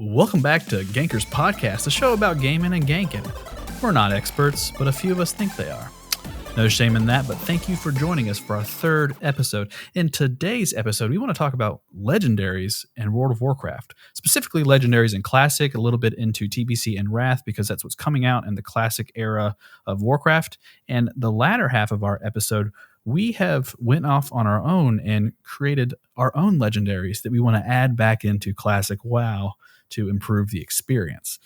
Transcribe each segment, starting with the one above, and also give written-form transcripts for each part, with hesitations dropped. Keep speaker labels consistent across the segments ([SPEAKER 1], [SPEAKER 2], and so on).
[SPEAKER 1] Welcome back to Gankers Podcast, a show about gaming and ganking. We're not experts, but a few of us think they are. No shame in that, but thank you for joining us for our third episode. In today's episode, we want to talk about legendaries in World of Warcraft, specifically legendaries in Classic, a little bit into TBC and Wrath, because that's what's coming out in the Classic era of Warcraft. And the latter half of our episode, we have went off on our own and created our own legendaries that we want to add back into Classic WoW to improve the experience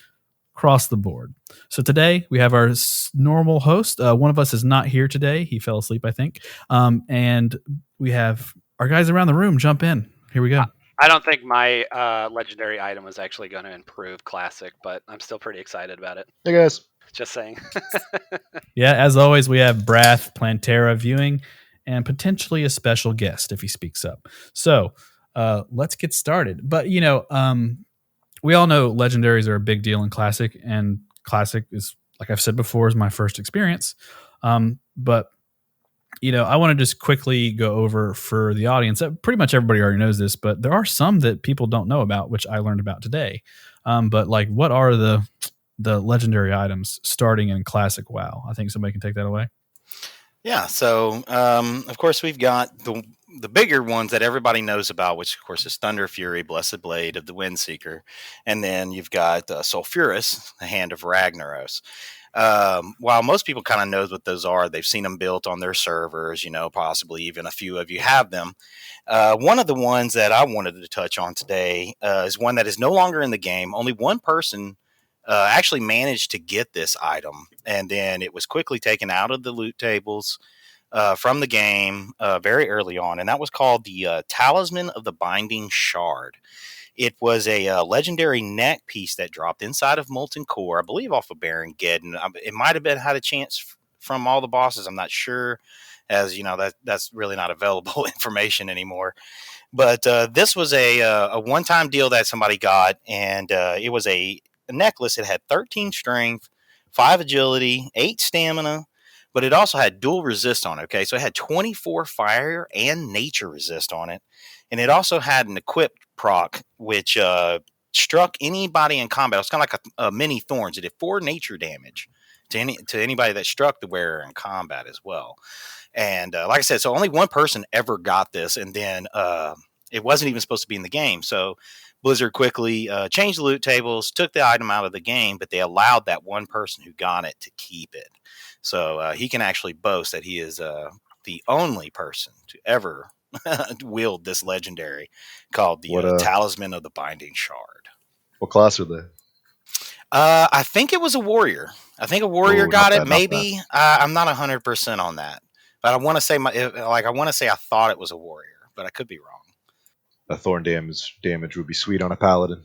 [SPEAKER 1] across the board. So today we have our normal host. One of us is not here today. He fell asleep, I think. And we have our guys around the room jump in. Here we go.
[SPEAKER 2] I don't think my legendary item was actually going to improve Classic, but I'm still pretty excited about it.
[SPEAKER 3] Hey guys.
[SPEAKER 2] Just saying.
[SPEAKER 1] Yeah, as always, we have Brath Plantera viewing and potentially a special guest if he speaks up. So let's get started. But, we all know legendaries are a big deal in Classic, and Classic is, like I've said before, is my first experience. But I want to just quickly go over for the audience. Pretty much everybody already knows this, but there are some that people don't know about, which I learned about today. But what are the legendary items starting in Classic WoW? I think somebody can take that away.
[SPEAKER 4] Yeah, so of course we've got the bigger ones that everybody knows about, which of course is Thunder Fury, Blessed Blade of the Windseeker, and then you've got Sulfuras, the Hand of Ragnaros. While most people kind of know what those are, they've seen them built on their servers, possibly even a few of you have them. One of the ones that I wanted to touch on today is one that is no longer in the game. Only one person actually managed to get this item, and then it was quickly taken out of the loot tables from the game very early on, and that was called the Talisman of the Binding Shard. It was a legendary neck piece that dropped inside of Molten Core, I believe off of Baron Geddon. It might have been had a chance from all the bosses. I'm not sure, as that's really not available information anymore. But this was a one-time deal that somebody got, and it was a necklace. It had 13 strength, 5 agility, 8 stamina, but it also had dual resist on it. Okay, so it had 24 fire and nature resist on it, and it also had an equipped proc which struck anybody in combat. It was kind of like a mini thorns. It did 4 nature damage to anybody that struck the wearer in combat as well. And like I said, so only one person ever got this, and then it wasn't even supposed to be in the game. So Blizzard quickly changed the loot tables, took the item out of the game, but they allowed that one person who got it to keep it. So he can actually boast that he is the only person to ever wield this legendary called the Talisman of the Binding Shard.
[SPEAKER 3] What class are they?
[SPEAKER 4] I think it was a warrior. I think a warrior got it. Maybe I'm not 100% on that, but I want to say I thought it was a warrior, but I could be wrong.
[SPEAKER 3] A thorn damage would be sweet on a paladin.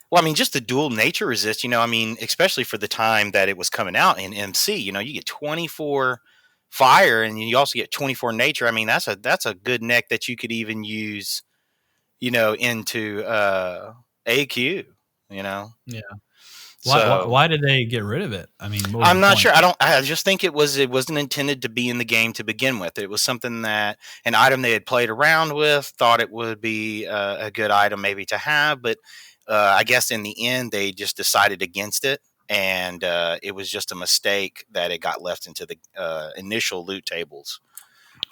[SPEAKER 4] Well, I mean, just the dual nature resist, especially for the time that it was coming out in MC, you get 24 fire and you also get 24 nature. I mean, that's a good neck that you could even use, into AQ,
[SPEAKER 1] Yeah. Why did they get rid of it? I mean,
[SPEAKER 4] I'm not sure. I just think it wasn't intended to be in the game to begin with. It was something that an item they had played around with, thought it would be a good item maybe to have, but I guess in the end they just decided against it, and it was just a mistake that it got left into the initial loot tables.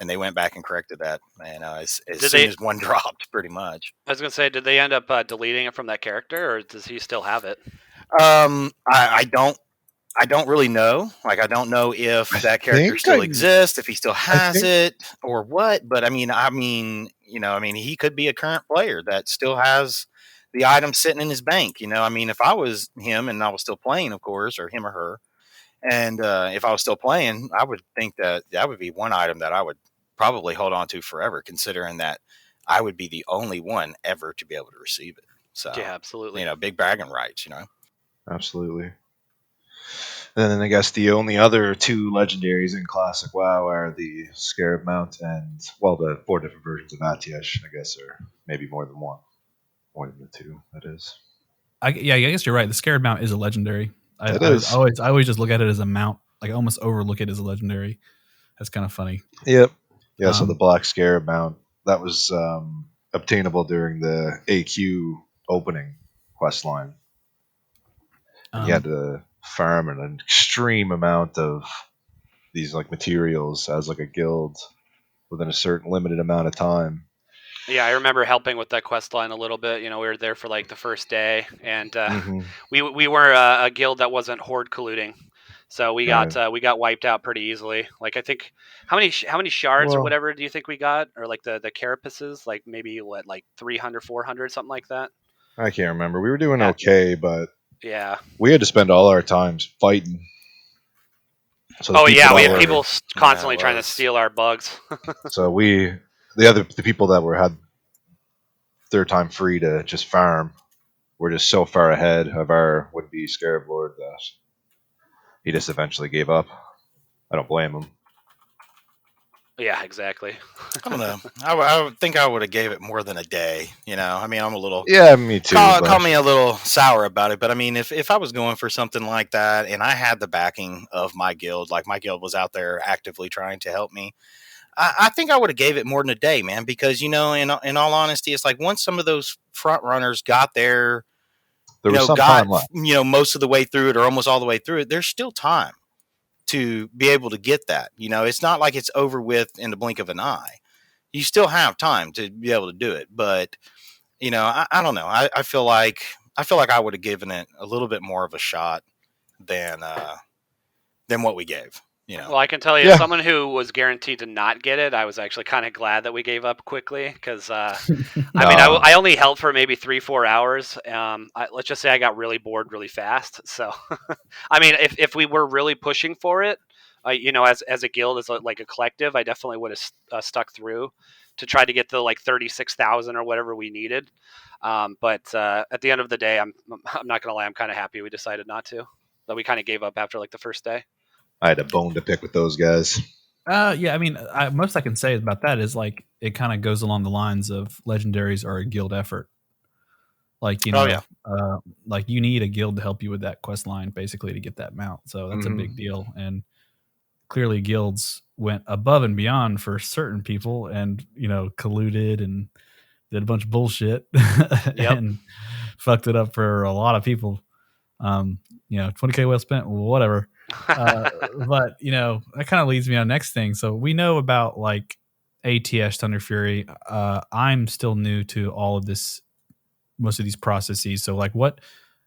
[SPEAKER 4] And they went back and corrected that, and as soon as one dropped, pretty much.
[SPEAKER 2] I was going to say, did they end up deleting it from that character, or does he still have it?
[SPEAKER 4] I don't really know. I don't know if that character still exists, if he still has it, or what. But I mean, he could be a current player that still has the item sitting in his bank. If I was him and I was still playing, of course, or him or her, and if I was still playing, I would think that would be one item that I would probably hold on to forever, considering that I would be the only one ever to be able to receive it. So
[SPEAKER 2] yeah, absolutely.
[SPEAKER 4] Big bragging rights.
[SPEAKER 3] Absolutely. And then I guess the only other 2 legendaries in Classic WoW are the Scarab Mount and, the 4 different versions of Atiesh, I guess, or maybe more than one. More than the 2, that is.
[SPEAKER 1] I guess you're right. The Scarab Mount is a legendary. I always just look at it as a mount. I almost overlook it as a legendary. That's kind of funny.
[SPEAKER 3] Yep. Yeah, so the Black Scarab Mount, that was obtainable during the AQ opening quest line. And you
[SPEAKER 1] Um,
[SPEAKER 3] had to farm an extreme amount of these like materials as like a guild within a certain limited amount of time.
[SPEAKER 2] Yeah, I remember helping with that quest line a little bit. You know, we were there for like the first day, and
[SPEAKER 3] Mm-hmm.
[SPEAKER 2] we were a guild that wasn't horde colluding, so
[SPEAKER 3] Right.
[SPEAKER 2] we got wiped out pretty easily. Like I think how many shards or
[SPEAKER 3] Well,
[SPEAKER 2] whatever do you think we got, or like the carapaces, like maybe what, like 300, 400, something like that.
[SPEAKER 3] I can't remember. We were doing
[SPEAKER 2] Yeah,
[SPEAKER 3] okay, but
[SPEAKER 2] yeah.
[SPEAKER 3] we had to spend all our times fighting. So the
[SPEAKER 2] Oh
[SPEAKER 3] people
[SPEAKER 2] yeah, we
[SPEAKER 3] that
[SPEAKER 2] had
[SPEAKER 3] were
[SPEAKER 2] people
[SPEAKER 4] Yeah, it
[SPEAKER 2] constantly trying to
[SPEAKER 4] was.
[SPEAKER 2] steal our bugs.
[SPEAKER 3] so the people that were had their time free to just farm were just so far ahead of our would be Scarab Lord that he just eventually gave up. I don't blame him.
[SPEAKER 2] Yeah, exactly.
[SPEAKER 4] I don't know. I would think I would have gave it more than a day. You know, I mean, I'm a little
[SPEAKER 3] Yeah, me too.
[SPEAKER 4] call
[SPEAKER 3] But
[SPEAKER 4] me a little sour about it, but I mean, if I was going for something like that and I had the backing of my guild, like my guild was out there actively trying to help me, I think I would have gave it more than a day, man. Because in all honesty, it's like once some of those front runners got there,
[SPEAKER 3] there was some
[SPEAKER 4] got
[SPEAKER 3] time left.
[SPEAKER 4] most of the way through it or almost all the way through it, there's still time to be able to get that. It's not like it's over with in the blink of an eye. You still have time to be able to do it, but I don't know. I feel like I would have given it a little bit more of a shot than what we gave.
[SPEAKER 2] Well, I can tell you, as
[SPEAKER 3] Yeah.
[SPEAKER 2] someone who was guaranteed to not get it, I was actually kind of glad that we gave up quickly because, I mean,
[SPEAKER 3] No.
[SPEAKER 2] I only held for maybe 3-4 hours. Let's just say I got really bored really fast. So, I mean, if we were really pushing for it, as a guild, like a collective, I definitely would have stuck through to try to get the like 36,000 or whatever we needed. But at the end of the day, I'm not gonna lie, I'm kind of happy we decided not to. That we kind of gave up after like the first day.
[SPEAKER 3] I had a bone to pick with those guys.
[SPEAKER 1] yeah, I mean, most I can say about that is like it kind of goes along the lines of legendaries are a guild effort. Like
[SPEAKER 4] Oh yeah.
[SPEAKER 1] Like you need a guild to help you with that quest line, basically to get that mount. So that's a
[SPEAKER 3] Mhm.
[SPEAKER 1] big deal, and clearly guilds went above and beyond for certain people, and colluded and did a bunch of bullshit
[SPEAKER 2] Yep.
[SPEAKER 1] and fucked it up for a lot of people. 20K well spent, whatever. But that kind of leads me on the next thing. So we know about like ATS Thunder Fury. I'm still new to all of this, most of these processes. So like what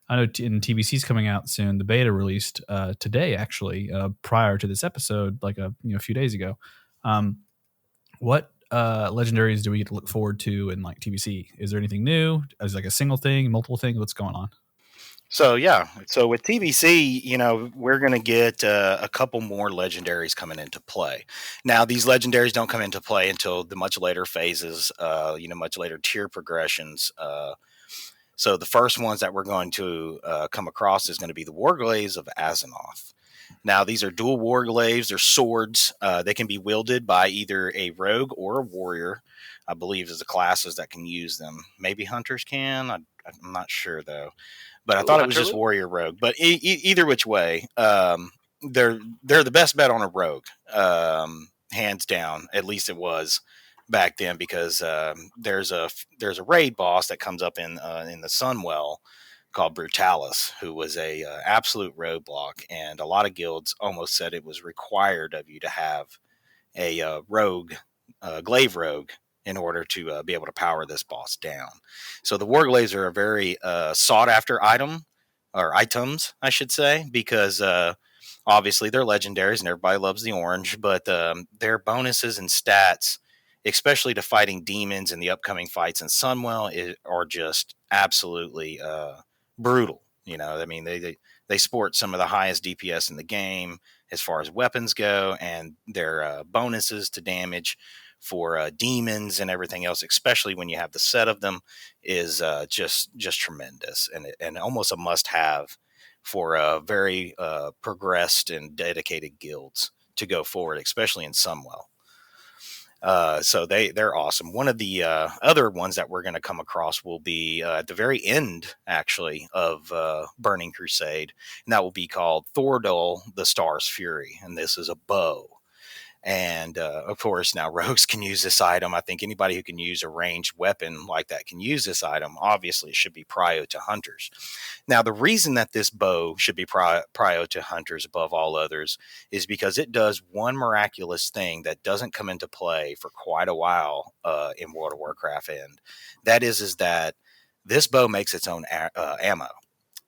[SPEAKER 1] I know in TBC's coming out soon. The beta released today, actually, prior to this episode, like a few days ago. What legendaries do we get to look forward to in like TBC? Is there anything new? Is it like a single thing, multiple things? What's going on?
[SPEAKER 4] So yeah. So with TBC, we're gonna get a couple more legendaries coming into play. Now these legendaries don't come into play until the much later phases. Much later tier progressions. So the first ones that we're going to come across is going to be the Warglaives of Azeroth. Now, these are dual Warglaives. They're swords. They can be wielded by either a rogue or a warrior, I believe, is the classes that can use them. Maybe hunters can. I'm not sure, though. But I
[SPEAKER 2] Ooh,
[SPEAKER 4] thought it was
[SPEAKER 2] Hunter
[SPEAKER 4] just
[SPEAKER 2] loot?
[SPEAKER 4] warrior rogue. But either which way, they're the best bet on a rogue, hands down. At least it was back then, because there's a raid boss that comes up in the Sunwell called Brutalis, who was a absolute roadblock, and a lot of guilds almost said it was required of you to have a rogue, glaive rogue, in order to be able to power this boss down. So the Warglaives are a very sought after item, or items, I should say, because obviously they're legendaries and everybody loves the orange, but their bonuses and stats, especially to fighting demons in the upcoming fights in Sunwell, are just absolutely brutal. I mean, they sport some of the highest DPS in the game as far as weapons go, and their bonuses to damage for demons and everything else, especially when you have the set of them, is just tremendous, and almost a must have for very progressed and dedicated guilds to go forward, especially in Sunwell. So they're awesome. One of the other ones that we're going to come across will be at the very end, actually, of Burning Crusade, and that will be called Thordol, the Star's Fury, and this is a bow. And of course, now rogues can use this item. I think anybody who can use a ranged weapon like that can use this item. Obviously, it should be prio to hunters. Now, the reason that this bow should be prio to hunters above all others is because it does one miraculous thing that doesn't come into play for quite a while in World of Warcraft, and that is that this bow makes its own ammo.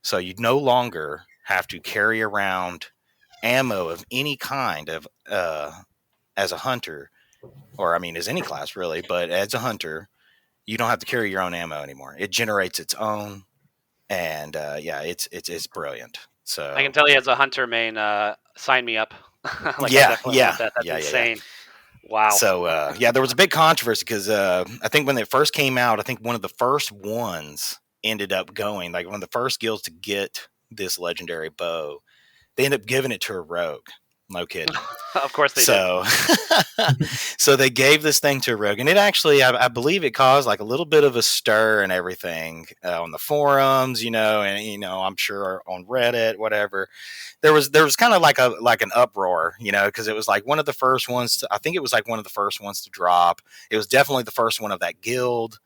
[SPEAKER 4] So you no longer have to carry around ammo of any kind of as a hunter, or I mean, as any class really, but as a hunter, you don't have to carry your own ammo anymore. It generates its own, and it's brilliant. So
[SPEAKER 2] I can tell you as a hunter main, sign me up. I definitely want that. That's insane. Wow.
[SPEAKER 4] So there was a big controversy because I think when it first came out, I think one of the first ones ended up going, like one of the first guilds to get this legendary bow, they ended up giving it to a rogue. No kidding.
[SPEAKER 2] Of course they
[SPEAKER 4] did. So they gave this thing to a rogue, and it actually, I believe it caused like a little bit of a stir and everything on the forums, and I'm sure on Reddit, whatever. There was kind of like an uproar, because it was like one of the first ones. I think it was like one of the first ones to drop. It was definitely the first one of that guild,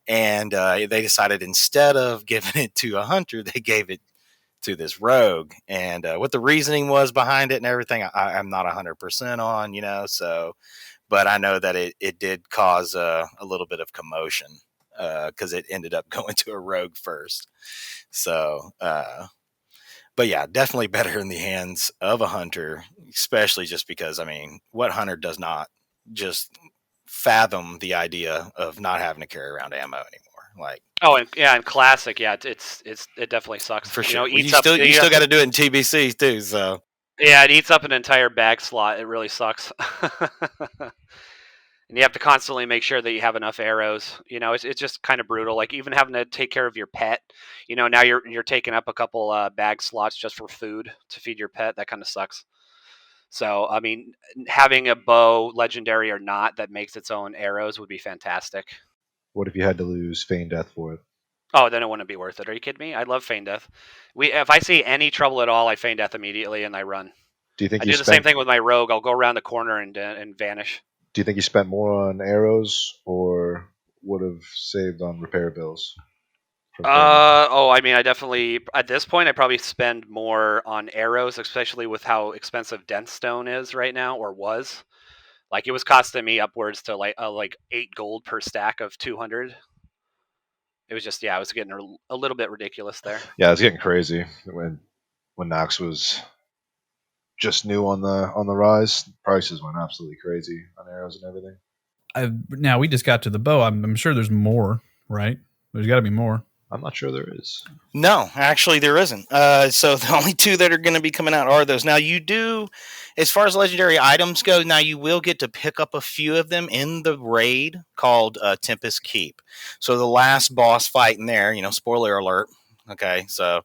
[SPEAKER 4] and they decided instead of giving it to a hunter, they gave it to this rogue, and what the reasoning was behind it and everything, I'm not 100% on, so, but I know that it did cause a little bit of commotion because it ended up going to a rogue first. So, but yeah, definitely better in the hands of a hunter, especially just because, I mean, what hunter does not just fathom the idea of not having to carry around ammo anymore? Like,
[SPEAKER 2] and classic, it definitely sucks
[SPEAKER 4] for sure.
[SPEAKER 2] You
[SPEAKER 4] still got to do it in TBC too. So
[SPEAKER 2] yeah, it eats up an entire bag slot. It really sucks. And you have to constantly make sure that you have enough arrows. It's just kind of brutal. Like even having to take care of your pet. Now you're taking up a couple bag slots just for food to feed your pet. That kind of sucks. So I mean, having a bow, legendary or not, that makes its own arrows would be fantastic.
[SPEAKER 3] What if you had to lose Feign Death for it?
[SPEAKER 2] Oh, then it wouldn't be worth it. Are you kidding me? I love Feign Death. If I see any trouble at all, I Feign Death immediately and I run.
[SPEAKER 3] Do you think
[SPEAKER 2] I do the same thing with my rogue? I'll go around the corner and vanish.
[SPEAKER 3] Do you think you spent more on arrows or would have saved on repair bills?
[SPEAKER 2] I mean, I definitely at this point I probably spend more on arrows, especially with how expensive Denstone is right now, or was. Like it was costing me upwards to like 8 gold per stack of 200. It was just I was getting a little bit ridiculous there.
[SPEAKER 3] Yeah, it's getting crazy when Nox was just new on the rise. Prices went absolutely crazy on arrows and everything.
[SPEAKER 1] Now we just got to the bow. I'm sure there's more, right? There's got to be more.
[SPEAKER 3] I'm not sure there is.
[SPEAKER 4] No, actually there isn't. So the only two that are going to be coming out are those. Now you do, as far as legendary items go, now you will get to pick up a few of them in the raid called Tempest Keep. So the last boss fight in there, spoiler alert. Okay, so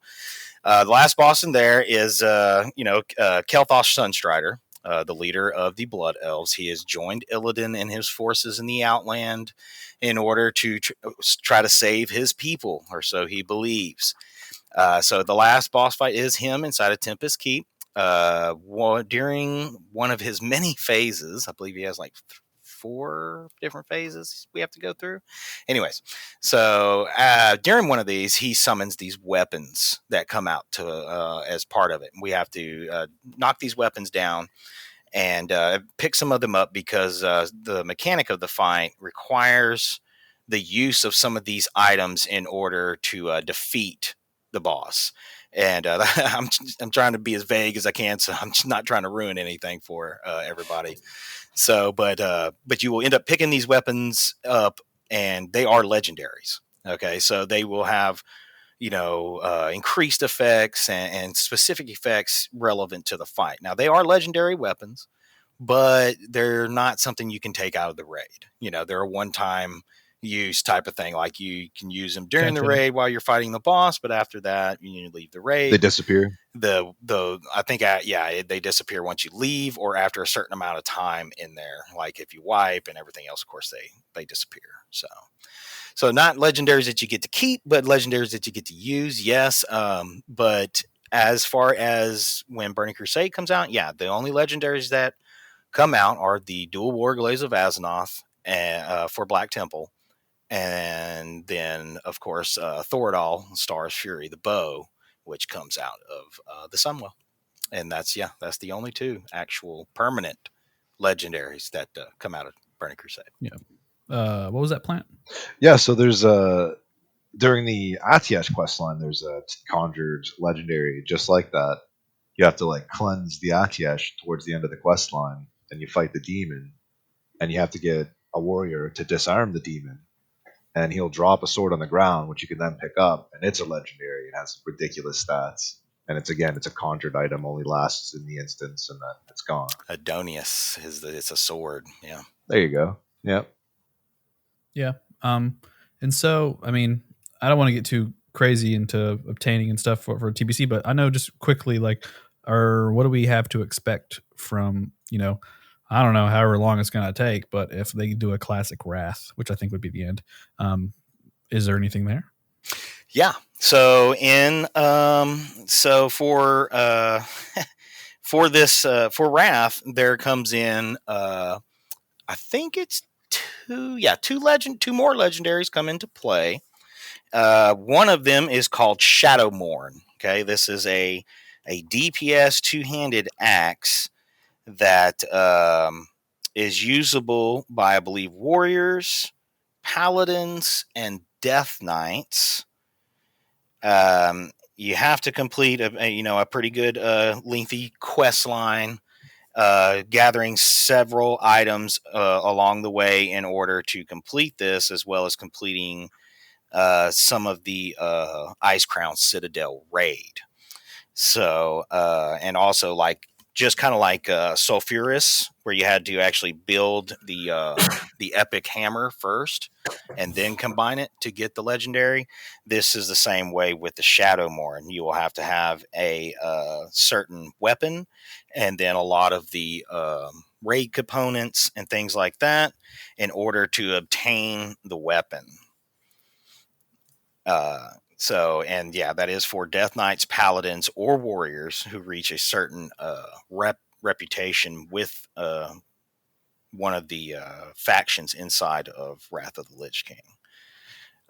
[SPEAKER 4] the last boss in there is, Kel'Thas Sunstrider. The leader of the Blood Elves. He has joined Illidan and his forces in the Outland in order to try to save his people, or so he believes. So the last boss fight is him inside of Tempest Keep. During one of his many phases, I believe he has like 4 different phases we have to go through. Anyways, so during one of these, he summons these weapons that come out to as part of it. We have to knock these weapons down and pick some of them up because the mechanic of the fight requires the use of some of these items in order to defeat the boss. And I'm trying to be as vague as I can, so I'm just not trying to ruin anything for everybody. So, but you will end up picking these weapons up, and they are legendaries. Okay, so they will have, increased effects and specific effects relevant to the fight. Now, they are legendary weapons, but they're not something you can take out of the raid. They're a one-time use type of thing. Like you can use them during the raid while you're fighting the boss, but after that, you need to leave the raid.
[SPEAKER 3] They disappear.
[SPEAKER 4] I think they disappear once you leave or after a certain amount of time in there. Like if you wipe and everything else, of course they disappear. So not legendaries that you get to keep, but legendaries that you get to use. Yes. But as far as when Burning Crusade comes out, the only legendaries that come out are the Dual War Glaze of Azzinoth for Black Temple. And then, of course, Thoradal, Star's Fury, the bow, which comes out of the Sunwell. And that's the only 2 actual permanent legendaries that come out of Burning Crusade.
[SPEAKER 1] Yeah. What was that plant?
[SPEAKER 3] Yeah, so there's during the Atiash questline, there's a conjured legendary just like that. You have to like cleanse the Atiash towards the end of the questline, and you fight the demon, and you have to get a warrior to disarm the demon, and he'll drop a sword on the ground, which you can then pick up, and it's a legendary. It has ridiculous stats, and it's a conjured item, only lasts in the instance, and then it's gone.
[SPEAKER 4] Adonius it's a sword. Yeah,
[SPEAKER 3] there you go. Yep.
[SPEAKER 1] Yeah. And so, I mean, I don't want to get too crazy into obtaining and stuff for TBC, but I know just quickly, like, what do we have to expect from, I don't know, however long it's going to take, but if they do a classic Wrath, which I think would be the end, is there anything there?
[SPEAKER 4] Yeah. So for for this for Wrath, there comes in I think it's two more legendaries come into play. One of them is called Shadowmourne. Okay, this is a DPS 2-handed axe that is usable by, I believe, warriors, paladins, and death knights. You have to complete a pretty good lengthy quest line, gathering several items along the way in order to complete this, as well as completing some of the Ice Crown Citadel raid. So, and also just kind of like Sulfuris, where you had to actually build the epic hammer first and then combine it to get the legendary. This is the same way with the Shadowmourne. You will have to have a certain weapon and then a lot of the raid components and things like that in order to obtain the weapon. That is for Death Knights, Paladins, or Warriors who reach a certain reputation with one of the factions inside of Wrath of the Lich King.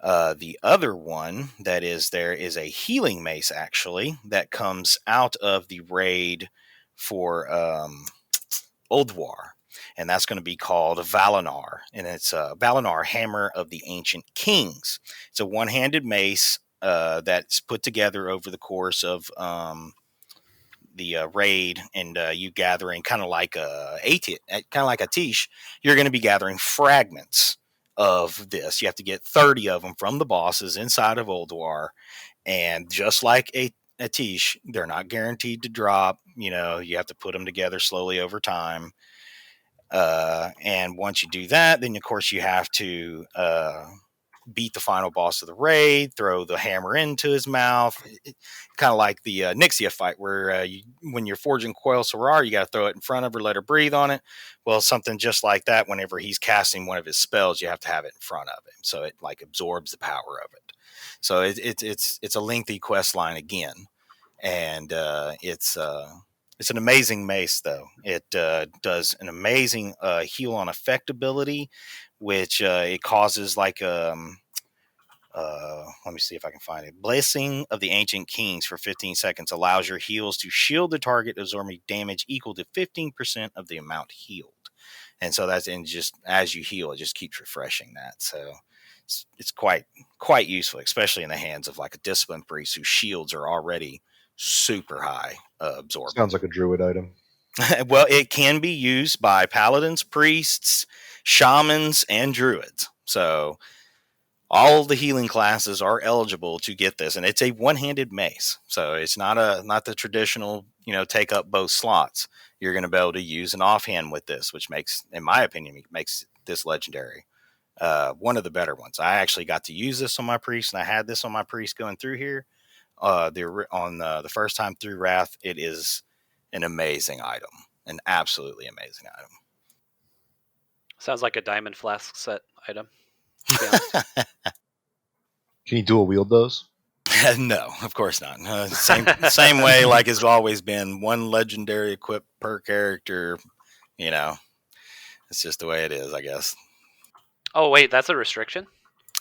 [SPEAKER 4] The other one that is there is a healing mace, actually, that comes out of the raid for Ulduar. And that's going to be called Valinar. And it's Valinar, Hammer of the Ancient Kings. It's a one-handed mace that's put together over the course of the raid, and you gathering kind of like a Tish. You're going to be gathering fragments of this. You have to get 30 of them from the bosses inside of Ulduar. And just like a Tish, they're not guaranteed to drop. You have to put them together slowly over time. And once you do that, then of course you have to beat the final boss of the raid, throw the hammer into his mouth, kind of like the Nixia fight where when you're forging Coil Sorar, you got to throw it in front of her, let her breathe on it. Well, something just like that. Whenever he's casting one of his spells, you have to have it in front of him, so it like absorbs the power of it. So it's a lengthy quest line again, and it's an amazing mace, though. It does an amazing heal on effect ability, which it causes like let me see if I can find it. Blessing of the Ancient Kings for 15 seconds allows your heals to shield the target, absorbing damage equal to 15% of the amount healed. And so that's just as you heal, it just keeps refreshing that. So it's quite useful, especially in the hands of like a discipline priest whose shields are already super high absorbing.
[SPEAKER 3] Sounds like a druid item.
[SPEAKER 4] Well, it can be used by paladins, priests, shamans, and druids. So all of the healing classes are eligible to get this, and it's a one-handed mace. So it's not the traditional, take up both slots. You're going to be able to use an offhand with this, which makes, in my opinion, makes this legendary one of the better ones. I actually got to use this on my priest, and I had this on my priest going through here. The first time through Wrath, it is an amazing item, an absolutely amazing item.
[SPEAKER 2] Sounds like a Diamond Flask set item.
[SPEAKER 3] Can you dual wield those?
[SPEAKER 4] No, of course not. Same way like it's always been, one legendary equipped per character, You know, it's just the way it is, I guess.
[SPEAKER 2] Oh wait, that's a restriction.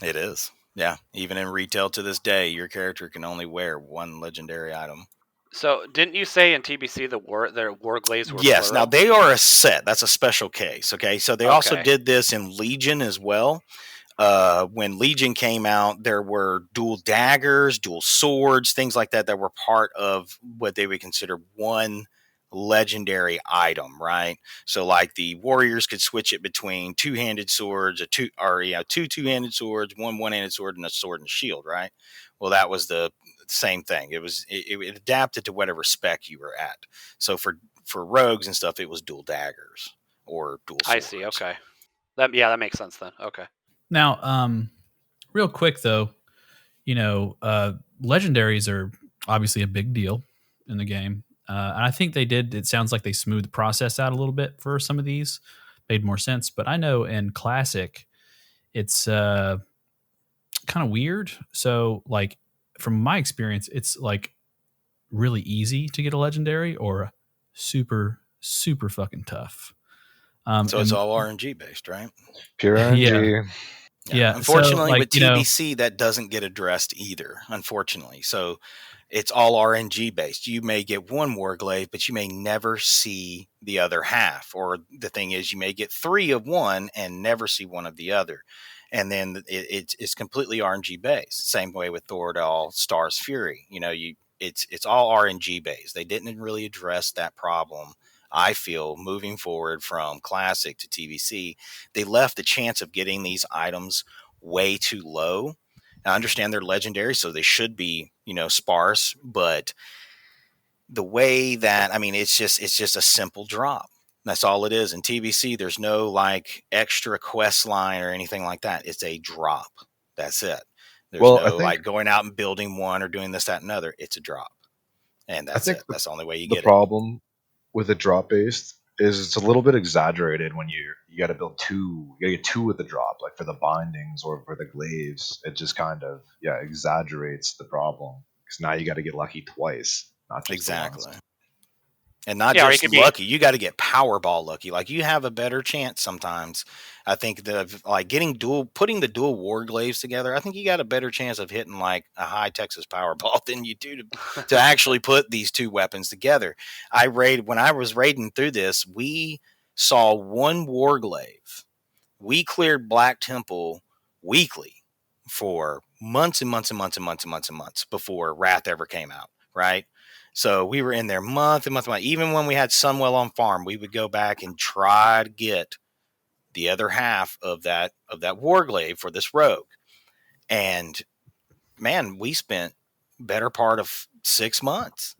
[SPEAKER 4] It is. Yeah. Even in retail to this day, your character can only wear one legendary item.
[SPEAKER 2] So didn't you say in TBC their warglaives were
[SPEAKER 4] Yes. Now
[SPEAKER 2] plural?
[SPEAKER 4] they are a set. That's a special case. Okay. So they also
[SPEAKER 2] Okay.
[SPEAKER 4] did this in Legion as well. When Legion came out, there were dual daggers, dual swords, things like that were part of what they would consider one legendary item, right? So, like the warriors could switch it between two-handed swords, two two-handed swords, one-handed sword, and a sword and shield, right? Well, that was the same thing. It adapted to whatever spec you were at. So for rogues and stuff, it was dual daggers or dual swords.
[SPEAKER 2] I see. Okay. That makes sense then. Okay.
[SPEAKER 1] Now, real quick though, legendaries are obviously a big deal in the game. And I think it sounds like they smoothed the process out a little bit for some of these, made more sense. But I know in Classic, it's kind of weird. So, like, from my experience, it's like really easy to get a legendary or super, super fucking tough.
[SPEAKER 4] So it's all RNG based, right?
[SPEAKER 3] Pure RNG.
[SPEAKER 1] Yeah.
[SPEAKER 4] Unfortunately,
[SPEAKER 1] so,
[SPEAKER 4] with TBC, that doesn't get addressed either. Unfortunately, so it's all RNG based. You may get one Warglaive, but you may never see the other half. Or the thing is, you may get 3 of one and never see one of the other. And then it's completely RNG based. Same way with Thordal Star's Fury. It's all RNG based. They didn't really address that problem. I feel moving forward from Classic to TBC, they left the chance of getting these items way too low. I understand they're legendary, so they should be, sparse, but the way that, it's just a simple drop. That's all it is. In TBC, there's no like extra quest line or anything like that. It's a drop. That's it. There's like going out and building one or doing this, that, and other. It's a drop. And that's it. That's the only way you get it.
[SPEAKER 3] The problem with a drop based is it's a little bit exaggerated when you got to build 2. You got to get 2 with the drop, like for the bindings or for the glaives. It just kind of exaggerates the problem because now you got to get lucky twice, not just
[SPEAKER 4] exactly.
[SPEAKER 3] once.
[SPEAKER 4] And not just lucky, you got to get Powerball lucky. Like you have a better chance sometimes. I think putting the dual Warglaives together, I think you got a better chance of hitting like a high Texas Powerball than you do to actually put these 2 weapons together. When I was raiding through this, we saw one Warglaive. We cleared Black Temple weekly for months and months and months and months and months and months before Wrath ever came out, right? So we were in there month and month and month. Even when we had Sunwell on farm, we would go back and try to get the other half of that Warglaive for this rogue. And man, we spent better part of 6 months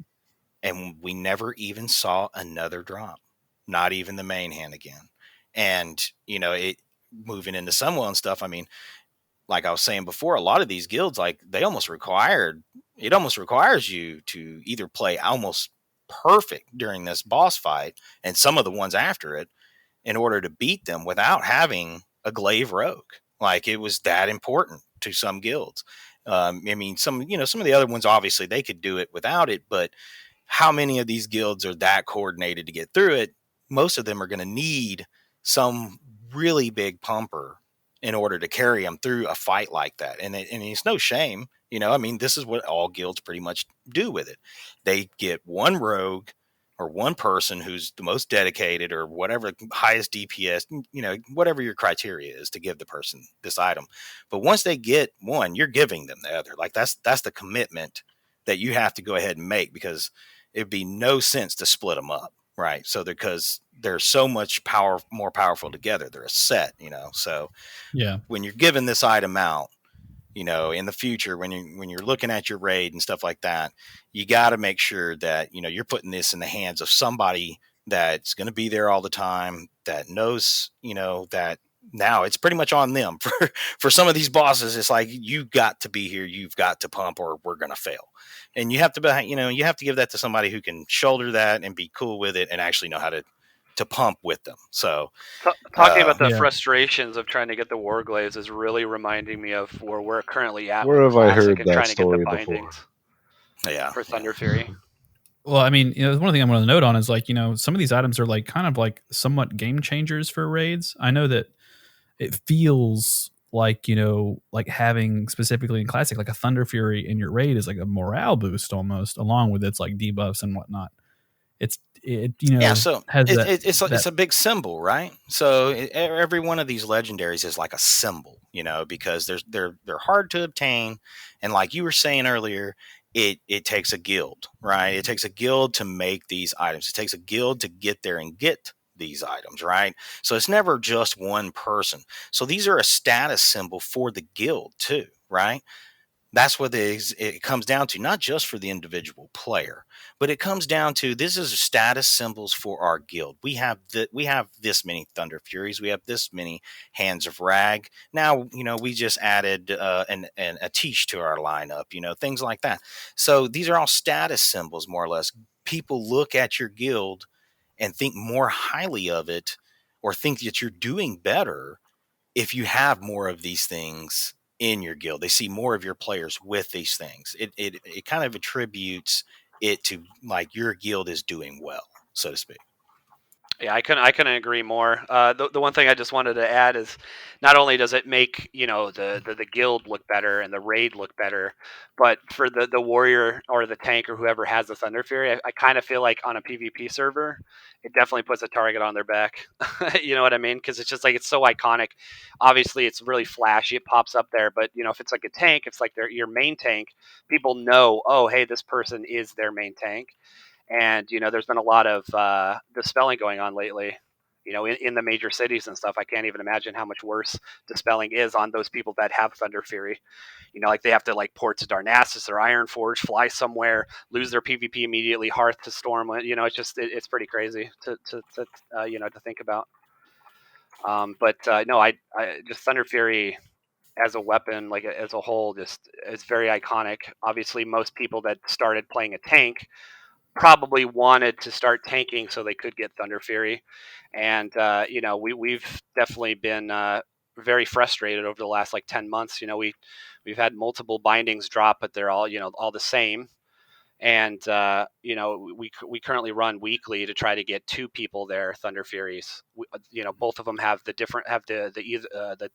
[SPEAKER 4] and we never even saw another drop, not even the main hand again. And, it moving into Sunwell and stuff, like I was saying before, a lot of these guilds, like it almost requires you to either play almost perfect during this boss fight and some of the ones after it in order to beat them without having a glaive rogue. Like it was that important to some guilds. Some of the other ones, obviously they could do it without it, but how many of these guilds are that coordinated to get through it? Most of them are going to need some really big pumper in order to carry them through a fight like that. And it's no shame, this is what all guilds pretty much do with it. They get one rogue or one person who's the most dedicated or whatever, highest DPS, whatever your criteria is to give the person this item. But once they get one, you're giving them the other. Like that's the commitment that you have to go ahead and make, because it'd be no sense to split them up. Right. So because they're so much more powerful together, they're a set, so when you're giving this item out, in the future, when you're looking at your raid and stuff like that, you got to make sure that, you're putting this in the hands of somebody that's going to be there all the time, that knows, that now it's pretty much on them for some of these bosses. It's like, you got to be here. You've got to pump or we're going to fail. And you have to be, you have to give that to somebody who can shoulder that and be cool with it and actually know how to pump with them. So
[SPEAKER 2] talking about the frustrations of trying to get the Warglaives is really reminding me of where we're currently at.
[SPEAKER 3] Where
[SPEAKER 2] with
[SPEAKER 3] have I
[SPEAKER 2] Classic
[SPEAKER 3] heard
[SPEAKER 2] and
[SPEAKER 3] that
[SPEAKER 2] trying to get the
[SPEAKER 3] story
[SPEAKER 2] bindings
[SPEAKER 3] before?
[SPEAKER 2] for Thunder Fury.
[SPEAKER 1] Well, I mean, one thing I'm going to note on is like, some of these items are like kind of like somewhat game changers for raids. I know that it feels like, like having specifically in classic, like a Thunder Fury in your raid is like a morale boost almost, along with its like debuffs and whatnot. It
[SPEAKER 4] Yeah, so
[SPEAKER 1] has
[SPEAKER 4] it's a big symbol, right? So every one of these legendaries is like a symbol, because they're hard to obtain, and like you were saying earlier, it takes a guild, right? It takes a guild to make these items. It takes a guild to get there and get these items, right? So it's never just one person. So these are a status symbol for the guild too, right? That's what it comes down to, not just for the individual player, but it comes down to this is status symbols for our guild. We have this many Thunder Furies, we have this many Hands of Rag. Now, we just added an a Tish to our lineup, things like that. So these are all status symbols, more or less. People look at your guild and think more highly of it, or think that you're doing better if you have more of these things in your guild. They see more of your players with these things. It kind of attributes it to like your guild is doing well, so to speak.
[SPEAKER 2] Yeah, I couldn't agree more. The one thing I just wanted to add is, not only does it make the guild look better and the raid look better, but for the warrior or the tank or whoever has the Thunder Fury, I kind of feel like on a PvP server, it definitely puts a target on their back. You know what I mean? Because it's just like it's so iconic. Obviously, it's really flashy. It pops up there, but if it's like a tank, it's like your main tank. People know, oh, hey, this person is their main tank. And there's been a lot of dispelling going on lately. In the major cities and stuff. I can't even imagine how much worse dispelling is on those people that have Thunder Fury. Like they have to like port to Darnassus or Ironforge, fly somewhere, lose their PvP immediately, Hearth to Storm. It's just it's pretty crazy to think about. But no, I just Thunder Fury as a weapon, like as a whole, just it's very iconic. Obviously, most people that started playing a tank probably wanted to start tanking so they could get Thunder Fury, and we've definitely been very frustrated over the last like 10 months. We've had multiple bindings drop, but they're all the same. And we currently run weekly to try to get two people there Thunder Furies. Both of them have the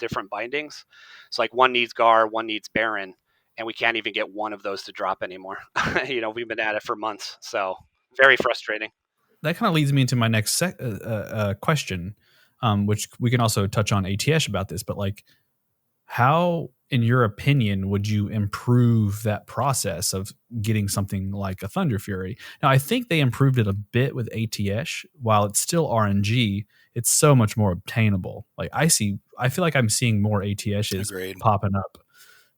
[SPEAKER 2] different bindings. So like one needs Gar, one needs Baron, and we can't even get one of those to drop anymore. We've been at it for months, so very frustrating.
[SPEAKER 1] That kind of leads me into my next question, which we can also touch on ATS about this, but like, how, in your opinion, would you improve that process of getting something like a Thunder Fury? Now, I think they improved it a bit with ATS. While it's still RNG, it's so much more obtainable. Like I feel like I'm seeing more ATSs
[SPEAKER 4] Agreed.
[SPEAKER 1] popping up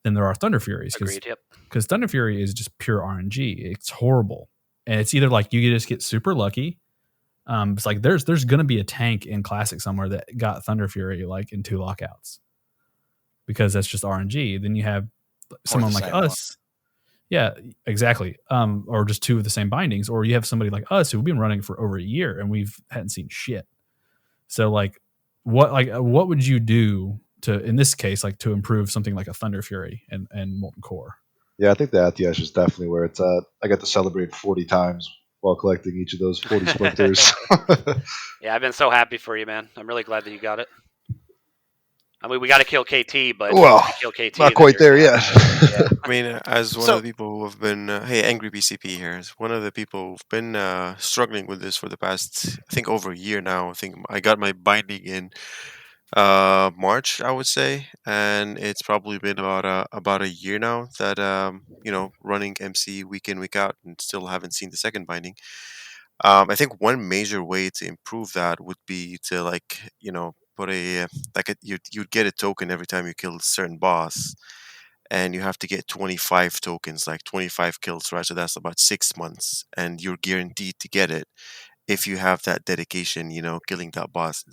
[SPEAKER 1] than there are Thunder Furies.
[SPEAKER 2] Agreed. Yep.
[SPEAKER 1] Because Thunder Fury is just pure RNG. It's horrible, and it's either like you just get super lucky. It's like there's going to be a tank in Classic somewhere that got Thunder Fury like in 2 lockouts, because that's just RNG. Then you have someone like us. Yeah, exactly. Or just 2 of the same bindings, or you have somebody like us who've been running for over a year and hadn't seen shit. So like what would you do to, in this case, like to improve something like a Thunder Fury and Molten Core?
[SPEAKER 3] Yeah, I think the ATS is definitely where it's at. I got to celebrate 40 times while collecting each of those 40 splinters.
[SPEAKER 2] Yeah, I've been so happy for you, man. I'm really glad that you got it. I mean, we got to kill KT, but
[SPEAKER 3] well,
[SPEAKER 2] if we kill KT,
[SPEAKER 3] not quite there yet.
[SPEAKER 2] Yeah.
[SPEAKER 5] I mean, as one of the people who have been, hey, Angry BCP here, as one of the people who've been struggling with this for the past, I think, over a year now. I think I got my binding in March, I would say, and it's probably been about a year now that running MC week in week out, and still haven't seen the second binding. I think one major way to improve that would be to put you'd get a token every time you kill a certain boss, and you have to get 25 tokens, like 25 kills, right? So that's about 6 months, and you're guaranteed to get it if you have that dedication, killing that boss,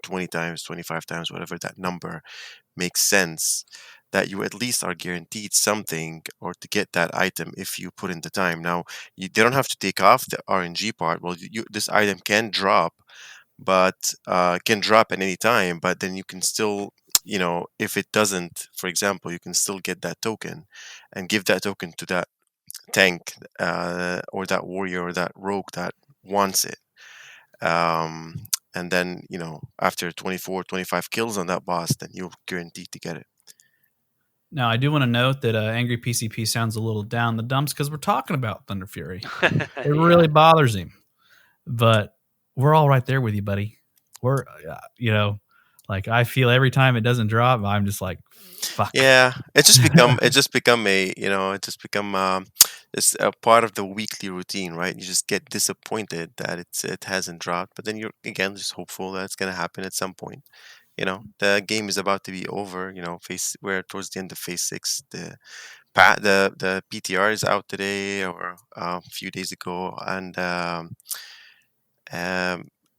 [SPEAKER 5] 20 times, 25 times, whatever that number makes sense, that you at least are guaranteed something or to get that item if you put in the time. Now, they don't have to take off the RNG part. Well, this item can drop, but can drop at any time, but then you can still, if it doesn't, for example, you can still get that token and give that token to tank or that warrior or that rogue that wants it. And then, after 24, 25 kills on that boss, then you're guaranteed to get it.
[SPEAKER 1] Now, I do want to note that Angry PCP sounds a little down the dumps because we're talking about Thunder Fury. It really bothers him. But we're all right there with you, buddy. We're, like I feel every time it doesn't drop, I'm just like, fuck.
[SPEAKER 5] Yeah, it's a part of the weekly routine, right? You just get disappointed that it hasn't dropped, but then you're again just hopeful that it's gonna happen at some point. The game is about to be over. We're towards the end of phase 6. The PTR is out today or a few days ago, and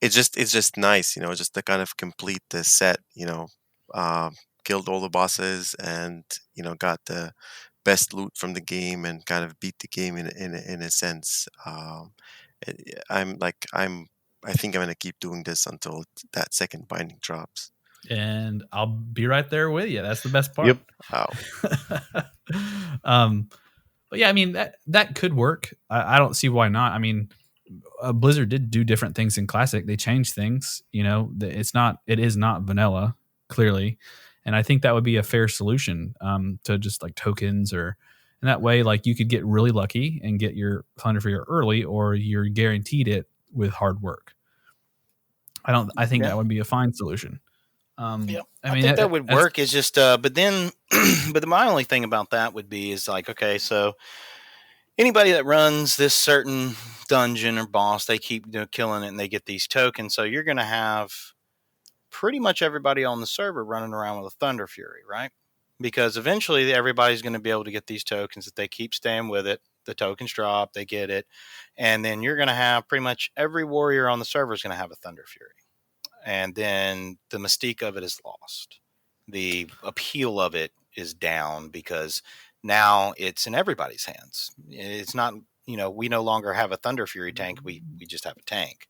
[SPEAKER 5] it's just nice, just to kind of complete the set. Killed all the bosses and got the best loot from the game and kind of beat the game in a sense. I think I'm gonna keep doing this until that second binding drops.
[SPEAKER 1] And I'll be right there with you. That's the best part.
[SPEAKER 3] Yep.
[SPEAKER 5] Wow.
[SPEAKER 1] But yeah, I mean that could work. I don't see why not. I mean, Blizzard did do different things in Classic. They changed things. It is not vanilla, clearly, and I think that would be a fair solution to just like tokens and that way, like you could get really lucky and get your Thunder Fury early, or you're guaranteed it with hard work. I think that would be a fine solution.
[SPEAKER 4] Yeah, I think that would work. It's just, but my only thing about that would be is like, okay, so anybody that runs this certain dungeon or boss, they keep killing it and they get these tokens. So you're going to have pretty much everybody on the server running around with a Thunder Fury, right? Because eventually everybody's going to be able to get these tokens if they keep staying with it. The tokens drop, they get it. And then you're going to have pretty much every warrior on the server is going to have a Thunder Fury. And then the mystique of it is lost. The appeal of it is down because now it's in everybody's hands. It's not, we no longer have a Thunder Fury tank. We just have a tank,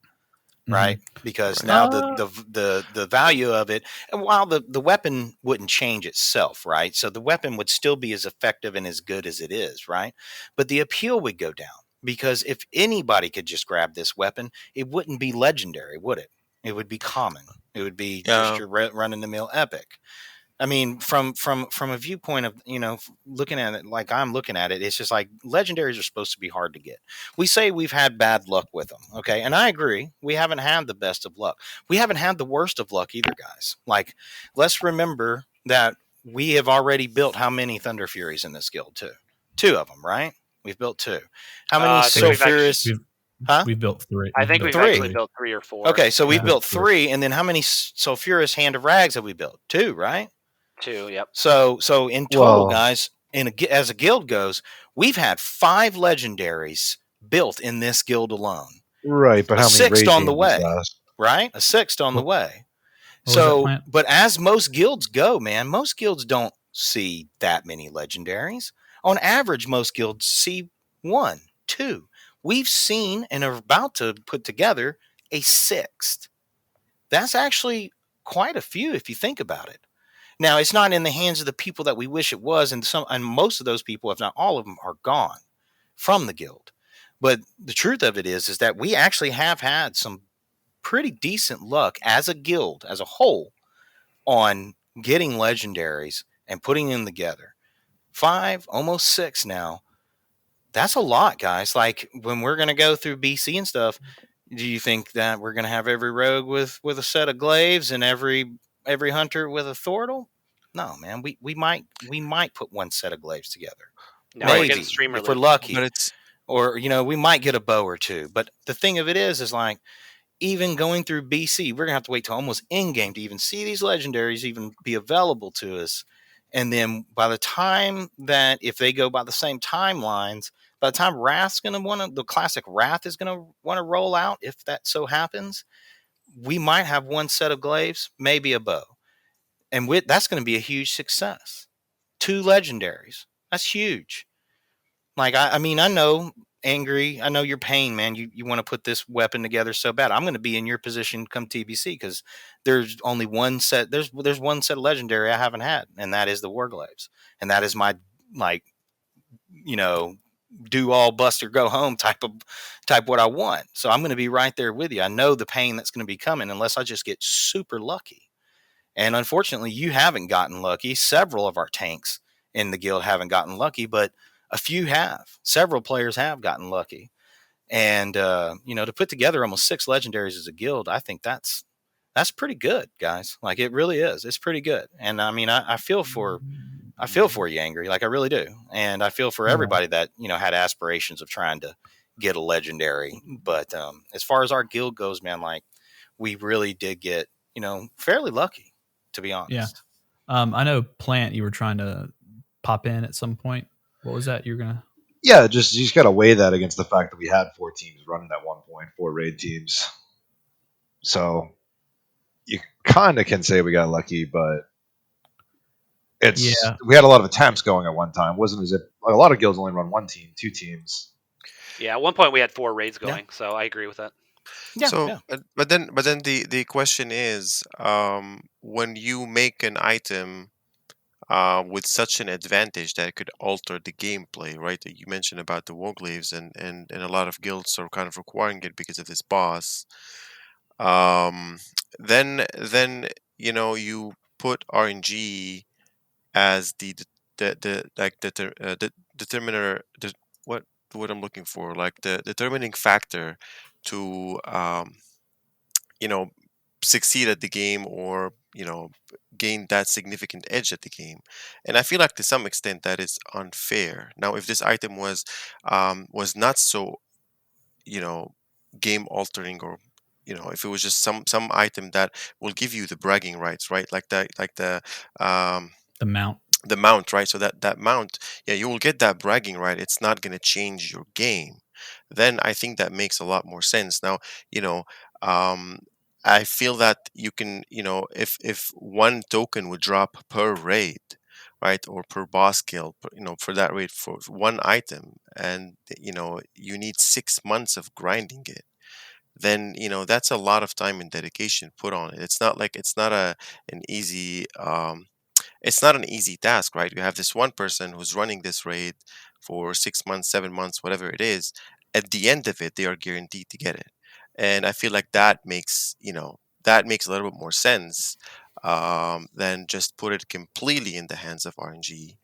[SPEAKER 4] right? Mm-hmm. Because now the value of it, and while the weapon wouldn't change itself, right? So the weapon would still be as effective and as good as it is, right? But the appeal would go down because if anybody could just grab this weapon, it wouldn't be legendary, would it? It would be common. It would be just your run-in-the-mill epic. I mean, from a viewpoint of, looking at it like I'm looking at it, it's just like legendaries are supposed to be hard to get. We say we've had bad luck with them, okay? And I agree. We haven't had the best of luck. We haven't had the worst of luck either, guys. Like, let's remember that we have already built how many Thunder Furies in this guild, too? 2 of them, right? We've built 2. How many Sulfurous...
[SPEAKER 1] Huh? We've built 3.
[SPEAKER 2] I think we've actually built 3 or 4.
[SPEAKER 4] Okay, so we've built 3, and then how many Sulfurous Hand of Rags have we built? 2, right?
[SPEAKER 2] 2, yep.
[SPEAKER 4] So in total, guys, as a guild goes, we've had 5 legendaries built in this guild alone.
[SPEAKER 3] Right, but how many
[SPEAKER 4] 6th on the way? Right, a 6th on the way. So, but as most guilds go, man, most guilds don't see that many legendaries. On average, most guilds see 1, 2. We've seen and are about to put together a 6th. That's actually quite a few if you think about it. Now, it's not in the hands of the people that we wish it was, and most of those people, if not all of them, are gone from the guild. But the truth of it is that we actually have had some pretty decent luck as a guild, as a whole, on getting legendaries and putting them together. 5, almost 6 now. That's a lot, guys. Like, when we're going to go through BC and stuff, do you think that we're going to have every rogue with a set of glaives and every hunter with a thortle? No, man. We might put 1 set of glaives together.
[SPEAKER 2] No,
[SPEAKER 4] maybe if we're lucky.
[SPEAKER 5] But
[SPEAKER 4] we might get a bow or 2. But the thing of it is like, even going through BC, we're going to have to wait till almost in-game to even see these legendaries even be available to us. And then by the time that, if they go by the same timelines, by the time the classic Wrath is going to want to roll out, if that so happens, we might have 1 set of glaives, maybe a bow. And that's going to be a huge success. 2 legendaries. That's huge. Like, I mean, I know, Angry, I know your pain, man. You want to put this weapon together so bad. I'm going to be in your position come TBC because there's only 1 set. There's 1 set of legendary I haven't had, and that is the Warglaives. And that is my, do all bust or go home type what I want. So I'm going to be right there with you. I know the pain that's going to be coming unless I just get super lucky. And unfortunately, you haven't gotten lucky. Several of our tanks in the guild haven't gotten lucky, but a few have. Several players have gotten lucky. And to put together almost 6 legendaries as a guild, I think that's pretty good, guys. Like, it really is. It's pretty good. And I mean, I feel for you, Angry. Like, I really do. And I feel for everybody that, had aspirations of trying to get a legendary. But as far as our guild goes, man, like, we really did get, fairly lucky, to be honest.
[SPEAKER 1] Yeah. I know Plant, you were trying to pop in at some point. What was that you were going to?
[SPEAKER 3] Yeah, you just got to weigh that against the fact that we had 4 teams running at one point, 4 raid teams. So you kind of can say we got lucky, but we had a lot of attempts going at one time. It wasn't as if a lot of guilds only run 1 team, 2 teams.
[SPEAKER 2] Yeah, at one point we had 4 raids going, so I agree with that.
[SPEAKER 5] Yeah, so, but then the question is, when you make an item with such an advantage that it could alter the gameplay, right? You mentioned about the warglaves, and a lot of guilds are kind of requiring it because of this boss. Then you put RNG as the determiner, what I'm looking for, like the determining factor to succeed at the game, or gain that significant edge at the game. And I feel like to some extent that is unfair. Now, if this item was not so game altering, or if it was just some item that will give you the bragging rights, right? Like the
[SPEAKER 1] mount.
[SPEAKER 5] The mount, right? So that mount, yeah, you will get that bragging right. It's not going to change your game. Then I think that makes a lot more sense. Now, um, I feel that you can, if 1 token would drop per raid, right, or per boss kill, for that raid, for 1 item, and you need 6 months of grinding it, then that's a lot of time and dedication put on it. It's not like it's not an easy it's not an easy task, right? You have this one person who's running this raid for 6 months, 7 months, whatever it is. At the end of it, they are guaranteed to get it. And I feel like that makes a little bit more sense, than just put it completely in the hands of RNG.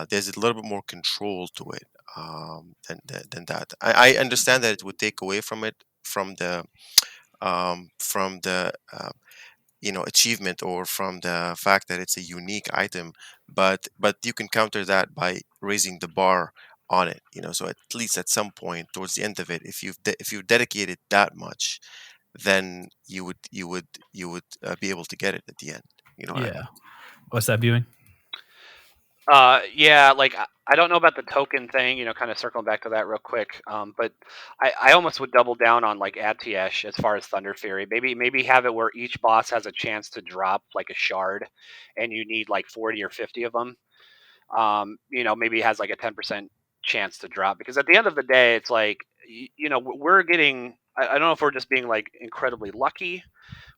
[SPEAKER 5] There's a little bit more control to it, than that. I understand that it would take away from it, from the achievement, or from the fact that it's a unique item, but you can counter that by raising the bar on it, so at least at some point towards the end of it, if you've dedicated that much, then you would be able to get it at the end, what I mean?
[SPEAKER 1] What's that viewing?
[SPEAKER 2] Yeah, like I don't know about the token thing, kind of circling back to that real quick. But I almost would double down on like Atiesh as far as Thunder Fury. Maybe have it where each boss has a chance to drop like a shard, and you need like 40 or 50 of them. Maybe it has like a 10% chance to drop, because at the end of the day, it's like we're getting. I don't know if we're just being like incredibly lucky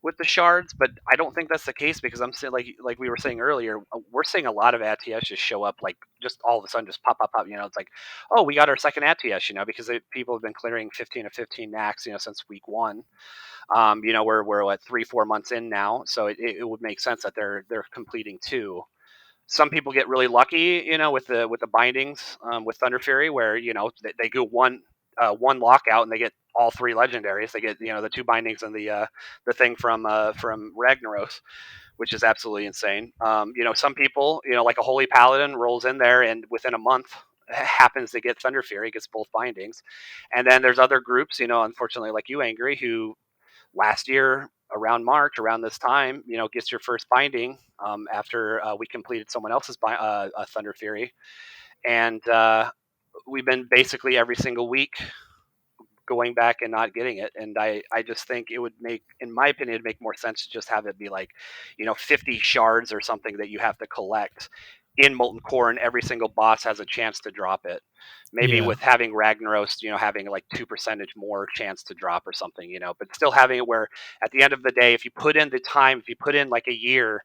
[SPEAKER 2] with the shards, but I don't think that's the case, because I'm saying, like we were saying earlier, we're seeing a lot of ATS just show up, like just all of a sudden just pop. It's like, oh, we got our second ATS, because people have been clearing 15 of 15 knacks, since week 1. We're at 3-4 months in now, so it would make sense that they're completing 2. Some people get really lucky, with the bindings, with Thunder Fury, where they go one lockout and they get all 3 legendaries. They get the 2 bindings and the thing from Ragnaros, which is absolutely insane. Some people, like a holy paladin, rolls in there and within a month happens to get Thunder Fury, gets both bindings. And then there's other groups, unfortunately, like you, Angry, who last year around March, around this time, gets your first binding, after we completed someone else's Thunder Fury, and we've been basically every single week going back and not getting it. And I just think it would make, in my opinion, it'd make more sense to just have it be like, 50 shards or something that you have to collect in Molten Core, and every single boss has a chance to drop it. Maybe with having Ragnaros, having like 2% more chance to drop or something, but still having it where at the end of the day, if you put in the time, if you put in like a year,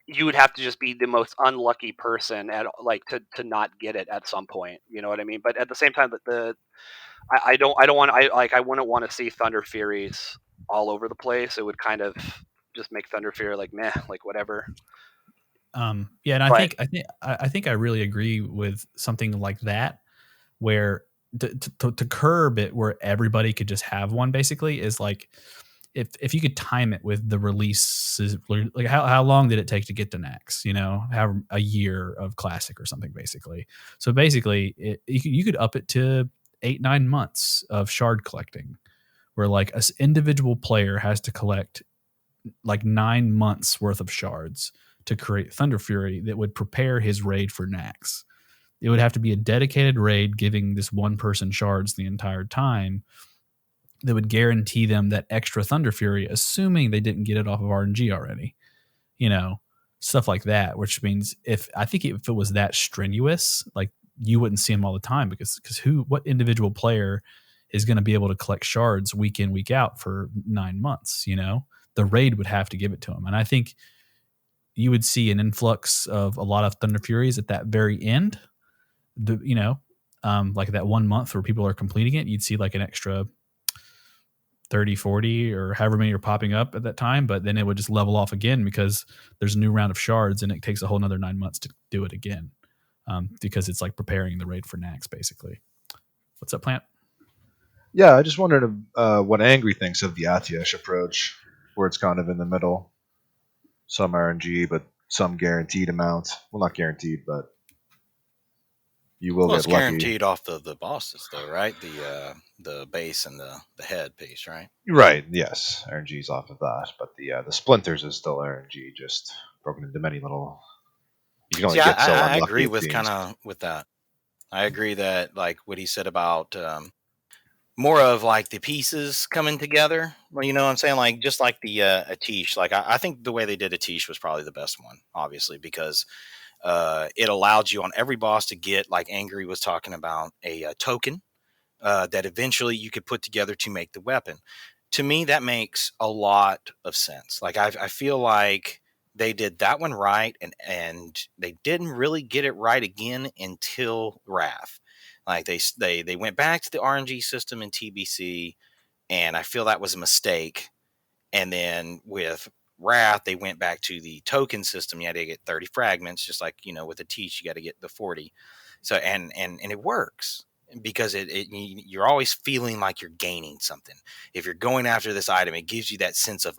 [SPEAKER 2] you would have to just be the most unlucky person at like to not get it at some point. You know what I mean? But at the same time, that I don't want I wouldn't want to see Thunder Furies all over the place. It would kind of just make Thunder Fury like meh, like whatever.
[SPEAKER 1] Yeah, and
[SPEAKER 2] But
[SPEAKER 1] I think I really agree with something like that, where to curb it, where everybody could just have one, basically, is like if you could time it with the releases, like how long did it take to get to Nax? You know, how a year of Classic or something, basically. So basically, you could up it to 8-9 months of shard collecting, where like an individual player has to collect like 9 months worth of shards to create Thunder Fury that would prepare his raid for Nax. It would have to be a dedicated raid giving this one person shards the entire time that would guarantee them that extra Thunder Fury, assuming they didn't get it off of RNG already. You know, stuff like that, which means if it was that strenuous, like you wouldn't see them all the time because what individual player is going to be able to collect shards week in, week out for 9 months, you know? The raid would have to give it to them. And I think you would see an influx of a lot of Thunder Furies at that very end. Like that 1 month where people are completing it, you'd see like an extra 30, 40, or however many are popping up at that time. But then it would just level off again because there's a new round of shards and it takes a whole nother 9 months to do it again. Because it's like preparing the raid for Nax, basically. What's up, Plant?
[SPEAKER 3] Yeah, I just wondered what Angry thinks of the Atiesh approach, where it's kind of in the middle. Some RNG, but some guaranteed amount. Well, not guaranteed, but you will
[SPEAKER 4] It's
[SPEAKER 3] get lucky.
[SPEAKER 4] guaranteed off the bosses, though, right? The base and the head piece, right?
[SPEAKER 3] Right, yes. RNG's off of that, but the splinters is still RNG, just broken into many little... You can only
[SPEAKER 4] See,
[SPEAKER 3] get so
[SPEAKER 4] I
[SPEAKER 3] unlucky.
[SPEAKER 4] agree
[SPEAKER 3] it
[SPEAKER 4] with
[SPEAKER 3] seems.
[SPEAKER 4] with that. I agree that like what he said about more of like the pieces coming together. Well, you know what I'm saying? Like just like the Atish. Like I think the way they did Atish was probably the best one, obviously, because it allowed you on every boss to get, like Angry was talking about, a token that eventually you could put together to make the weapon. To me, that makes a lot of sense. Like I feel like they did that one right, and they didn't really get it right again until Wrath. Like they went back to the RNG system in TBC, and I feel that was a mistake. And then with Wrath, they went back to the token system. You had to get 30 fragments, just like, you know, with the Teach, you got to get the 40. So, and it works because you're always feeling like you're gaining something. If you're going after this item, it gives you that sense of,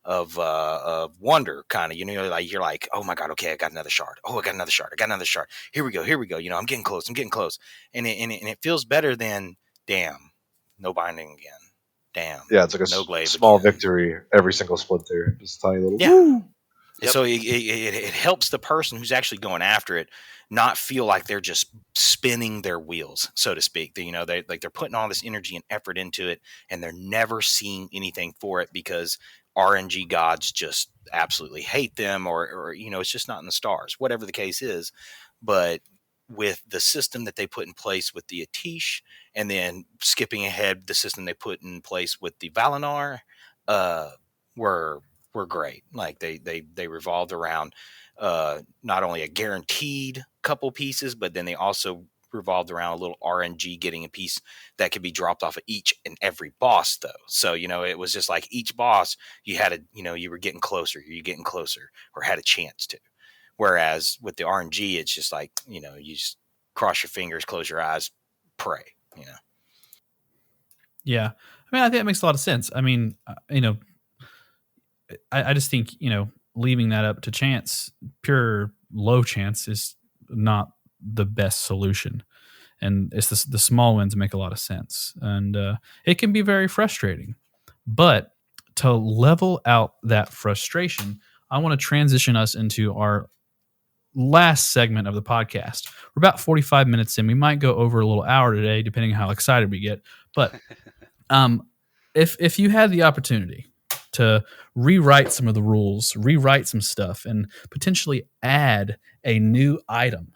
[SPEAKER 4] of wonder, kind of, you know, like you're like, oh my God, okay, I got another shard. Oh, I got another shard. I got another shard. Here we go. You know, I'm getting close. And it feels better than, damn, no binding again. Damn.
[SPEAKER 3] Yeah, it's like
[SPEAKER 4] no glaive
[SPEAKER 3] small
[SPEAKER 4] again.
[SPEAKER 3] victory every single splinter. Just a tiny little...
[SPEAKER 4] Yeah.
[SPEAKER 3] Woo!
[SPEAKER 4] Yep. So it helps the person who's actually going after it not feel like they're just spinning their wheels, so to speak. They're putting all this energy and effort into it, and they're never seeing anything for it because RNG gods just absolutely hate them, or it's just not in the stars, whatever the case is. But with the system that they put in place with the Atish, and then skipping ahead, the system they put in place with the Valinar, were great. Like they revolved around not only a guaranteed couple pieces, but then they also revolved around a little RNG getting a piece that could be dropped off of each and every boss, though. So, it was just like each boss you had you were getting closer, or had a chance to. Whereas with the RNG, it's just like, you just cross your fingers, close your eyes, pray,
[SPEAKER 1] Yeah. I mean, I think that makes a lot of sense. I mean, I just think, leaving that up to chance, pure low chance, is not the best solution. And it's the small wins make a lot of sense. And it can be very frustrating. But to level out that frustration, I want to transition us into our last segment of the podcast. We're about 45 minutes in. We might go over a little hour today, depending on how excited we get. But if you had the opportunity to rewrite some of the rules, rewrite some stuff, and potentially add a new item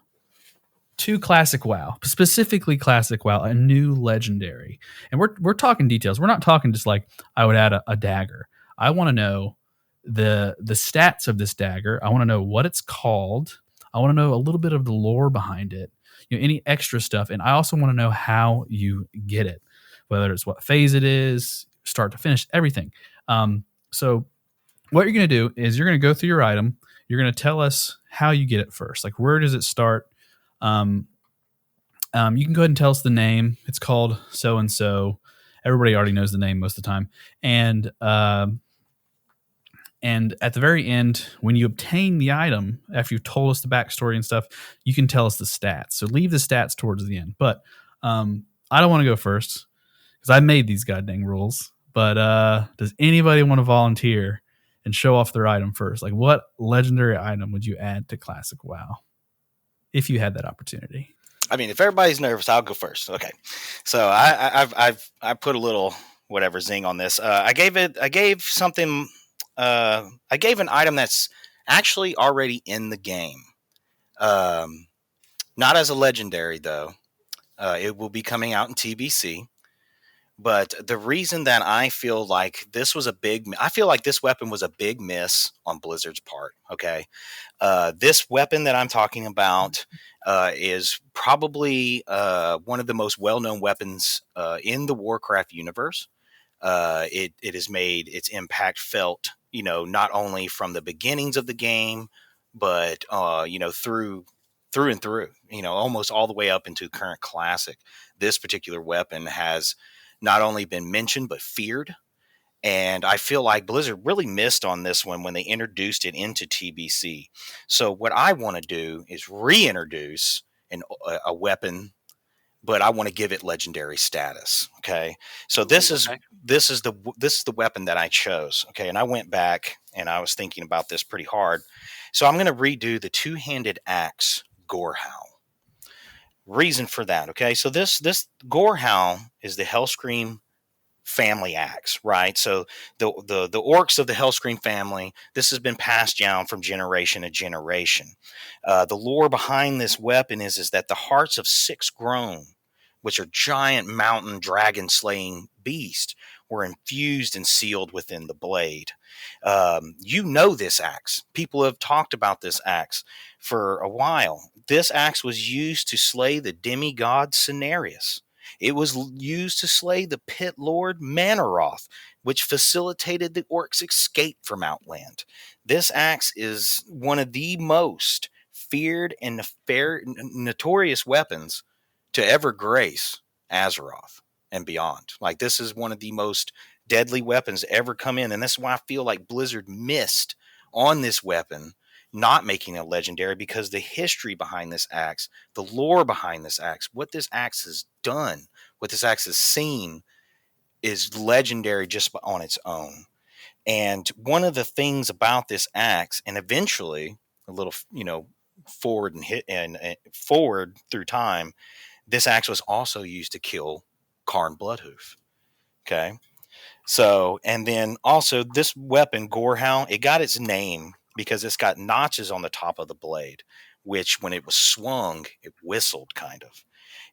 [SPEAKER 1] to Classic WoW, specifically Classic WoW, a new legendary, and we're talking details. We're not talking just like I would add a dagger. I want to know the stats of this dagger. I want to know what it's called. I want to know a little bit of the lore behind it, any extra stuff, and I also want to know how you get it, whether it's what phase it is, start to finish, everything. So what you're going to do is you're going to go through your item. You're going to tell us how you get it first. Like, where does it start? You can go ahead and tell us the name. It's called so and so. Everybody already knows the name most of the time, and at the very end, when you obtain the item, after you've told us the backstory and stuff, you can tell us the stats. So leave the stats towards the end. But I don't want to go first because I made these goddamn rules. But does anybody want to volunteer and show off their item first? Like, what legendary item would you add to Classic WoW if you had that opportunity?
[SPEAKER 4] I mean, if everybody's nervous, I'll go first. Okay, so I put a little whatever zing on this. I gave an item that's actually already in the game. Not as a legendary though. It will be coming out in TBC. But the reason that I feel like this weapon was a big miss on Blizzard's part. Okay. This weapon that I'm talking about is probably one of the most well-known weapons in the Warcraft universe. It has made its impact felt, not only from the beginnings of the game, but through and through, almost all the way up into current classic. This particular weapon has not only been mentioned but feared. And I feel like Blizzard really missed on this one when they introduced it into TBC. So what I want to do is reintroduce a weapon, but I want to give it legendary status. Okay, so this is the weapon that I chose. Okay, and I went back and I was thinking about this pretty hard. So I'm going to redo the two-handed axe Gorehowl. Reason for that. Okay, so this Gorehowl is the Hellscream family axe, right? So the orcs of the Hellscream family, this has been passed down from generation to generation. The lore behind this weapon is that the hearts of 6 grown, which are giant mountain dragon slaying beasts, were infused and sealed within the blade. This axe. People have talked about this axe for a while. This axe was used to slay the demigod Cenarius. It was used to slay the pit lord Manaroth, which facilitated the orcs' escape from Outland. This axe is one of the most feared and notorious weapons to ever grace Azeroth and beyond. Like, this is one of the most deadly weapons to ever come in, and that's why I feel like Blizzard missed on this weapon, not making it legendary, because the history behind this axe, the lore behind this axe, what this axe has done, what this axe has seen, is legendary just on its own. And one of the things about this axe, and eventually a little, forward forward through time, this axe was also used to kill Karn Bloodhoof. Okay. So, and then also this weapon, Gorehound, it got its name because it's got notches on the top of the blade, which when it was swung, it whistled kind of.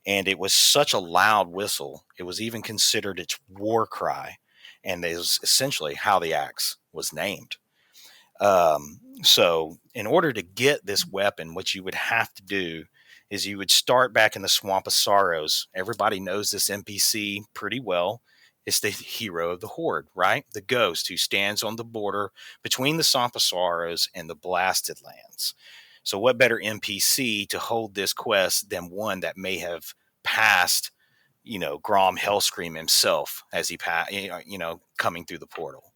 [SPEAKER 4] And it was such a loud whistle, it was even considered its war cry. And it was essentially how the axe was named. So in order to get this weapon, what you would have to do is you would start back in the Swamp of Sorrows. Everybody knows this NPC pretty well. It's the hero of the Horde, right? The ghost who stands on the border between the Swamp of Sorrows and the Blasted Lands. So what better NPC to hold this quest than one that may have passed, Grom Hellscream himself as he coming through the portal.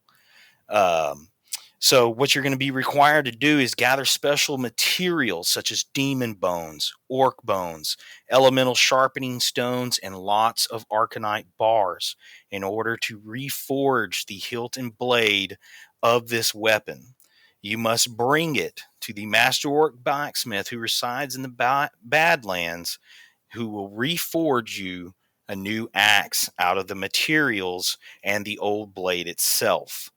[SPEAKER 4] So what you're going to be required to do is gather special materials such as demon bones, orc bones, elemental sharpening stones, and lots of arcanite bars in order to reforge the hilt and blade of this weapon. You must bring it to the master orc blacksmith who resides in the Badlands, who will reforge you a new axe out of the materials and the old blade itself.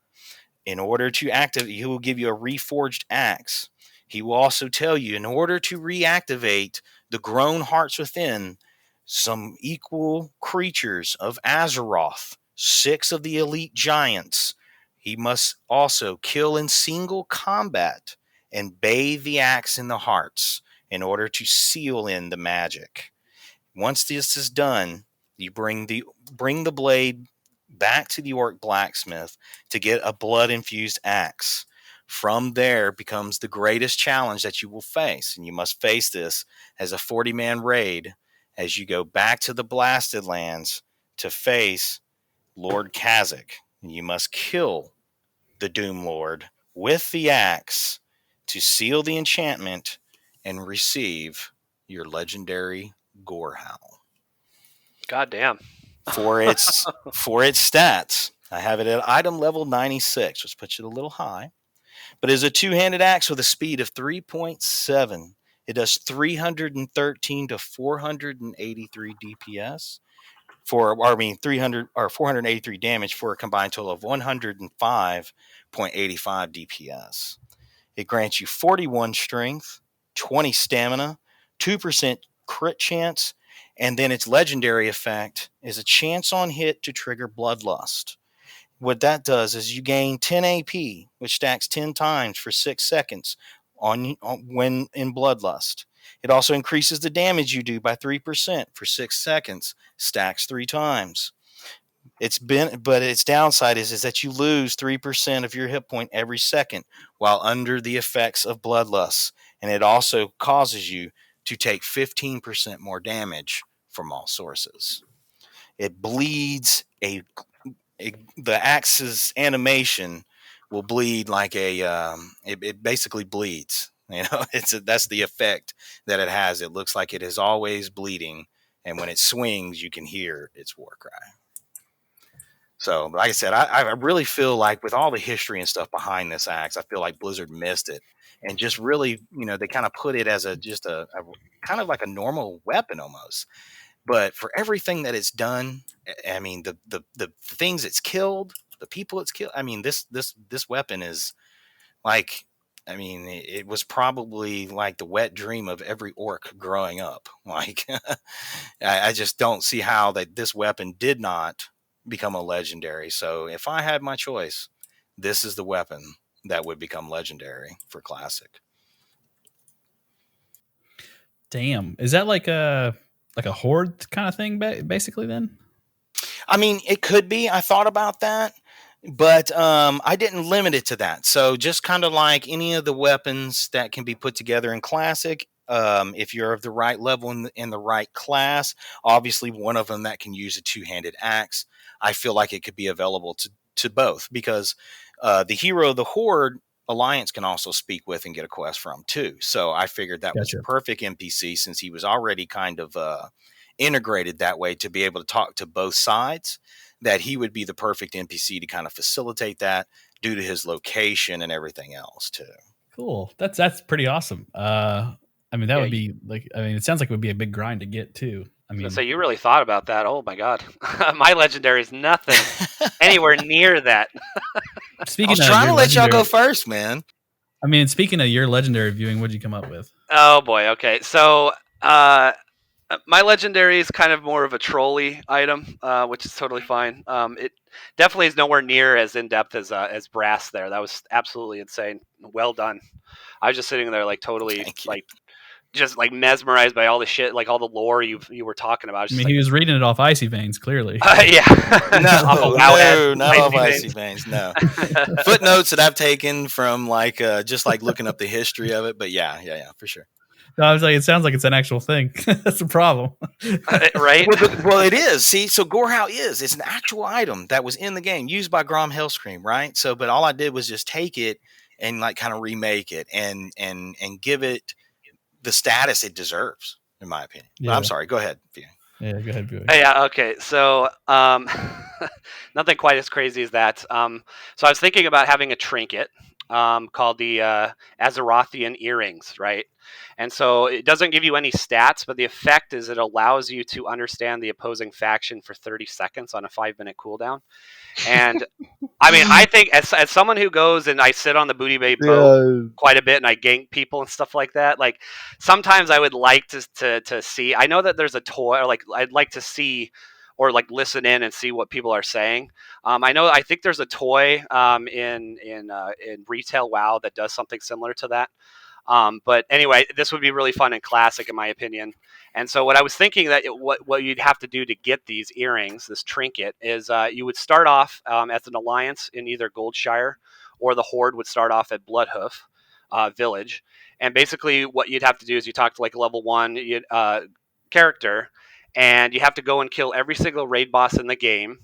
[SPEAKER 4] In order to activate, he will give you a reforged axe. He will also tell you, in order to reactivate the grown hearts within, some equal creatures of Azeroth, 6 of the elite giants, he must also kill in single combat and bathe the axe in the hearts in order to seal in the magic. Once this is done, you bring the blade back to the orc blacksmith to get a blood-infused axe. From there becomes the greatest challenge that you will face, and you must face this as a 40-man raid as you go back to the Blasted Lands to face Lord Kazakh. You must kill the Doom Lord with the axe to seal the enchantment and receive your legendary Gorehowl.
[SPEAKER 2] God damn.
[SPEAKER 4] For its stats, I have it at item level 96, which puts it a little high. But it is a two-handed axe with a speed of 3.7. It does 313 to 483 DPS. 300 or 483 damage for a combined total of 105.85 DPS. It grants you 41 strength, 20 stamina, 2% crit chance, and then its legendary effect is a chance on hit to trigger Bloodlust. What that does is you gain 10 AP, which stacks 10 times for 6 seconds when in Bloodlust. It also increases the damage you do by 3% for 6 seconds, stacks 3 times. But its downside is that you lose 3% of your hit point every second while under the effects of Bloodlust, and it also causes you to take 15% more damage from all sources. It bleeds the axe's animation will bleed like it basically bleeds. That's the effect that it has. It looks like it is always bleeding, and when it swings, you can hear its war cry. So, like I said, I really feel like with all the history and stuff behind this axe, I feel like Blizzard missed it, and just really, they kind of put it as a kind of like a normal weapon almost. But for everything that it's done, I mean, the things it's killed, the people it's killed. I mean, this weapon is like, I mean, it was probably like the wet dream of every orc growing up. Like, I just don't see how that this weapon did not become a legendary. So if I had my choice, this is the weapon that would become legendary for Classic.
[SPEAKER 1] Damn, is that like a horde kind of thing, basically? Then,
[SPEAKER 4] I mean, it could be. I thought about that, but I didn't limit it to that. So just kind of like any of the weapons that can be put together in Classic. If you're of the right level in the right class, obviously one of them that can use a two-handed axe, I feel like it could be available to both, because the hero of the Horde Alliance can also speak with and get a quest from too. So I figured that was a perfect NPC, since he was already kind of integrated that way to be able to talk to both sides, that he would be the perfect NPC to kind of facilitate that due to his location and everything else too.
[SPEAKER 1] Cool. That's pretty awesome. I mean, that would be like, I mean, it sounds like it would be a big grind to get too. I mean,
[SPEAKER 2] so you really thought about that. Oh my God. My legendary is nothing anywhere near that.
[SPEAKER 4] I was trying to let y'all go first, man.
[SPEAKER 1] I mean, speaking of your legendary viewing, what'd you come up with?
[SPEAKER 2] Oh boy. Okay. So, my legendary is kind of more of a trolley item, which is totally fine. It definitely is nowhere near as in depth as Brass there. That was absolutely insane. Well done. I was just sitting there like totally like just like mesmerized by all the shit, like all the lore you were talking about.
[SPEAKER 1] I mean, he was reading it off Icy Veins, clearly.
[SPEAKER 2] Yeah.
[SPEAKER 4] not off Icy Veins. No. Footnotes that I've taken from like just like looking up the history of it. But yeah, for sure.
[SPEAKER 1] No, I was like, it sounds like it's an actual thing. That's the problem.
[SPEAKER 2] Right?
[SPEAKER 4] Well, it is. See, so Gorehowl it's an actual item that was in the game used by Grom Hellscream, right? So, but all I did was just take it and like kind of remake it and give it the status it deserves, in my opinion. Yeah. I'm sorry. Go ahead.
[SPEAKER 1] Yeah, go ahead.
[SPEAKER 2] Yeah. Okay. So, nothing quite as crazy as that. So I was thinking about having a trinket called the Azerothian Earings, right? And so it doesn't give you any stats, but the effect is it allows you to understand the opposing faction for 30 seconds on a 5-minute cooldown. And I mean, I think as someone who goes and I sit on the Booty Bay boat quite a bit and I gank people and stuff like that, like sometimes I would like to see, I know that there's a toy, or like I'd like to see or like listen in and see what people are saying. I think there's a toy in retail WoW that does something similar to that. But anyway, this would be really fun and classic in my opinion. And so what I was thinking that what you'd have to do to get these earrings, this trinket, is you would start off as an alliance in either Goldshire, or the Horde would start off at Bloodhoof Village. And basically what you'd have to do is you talk to like a level 1 character, and you have to go and kill every single raid boss in the game.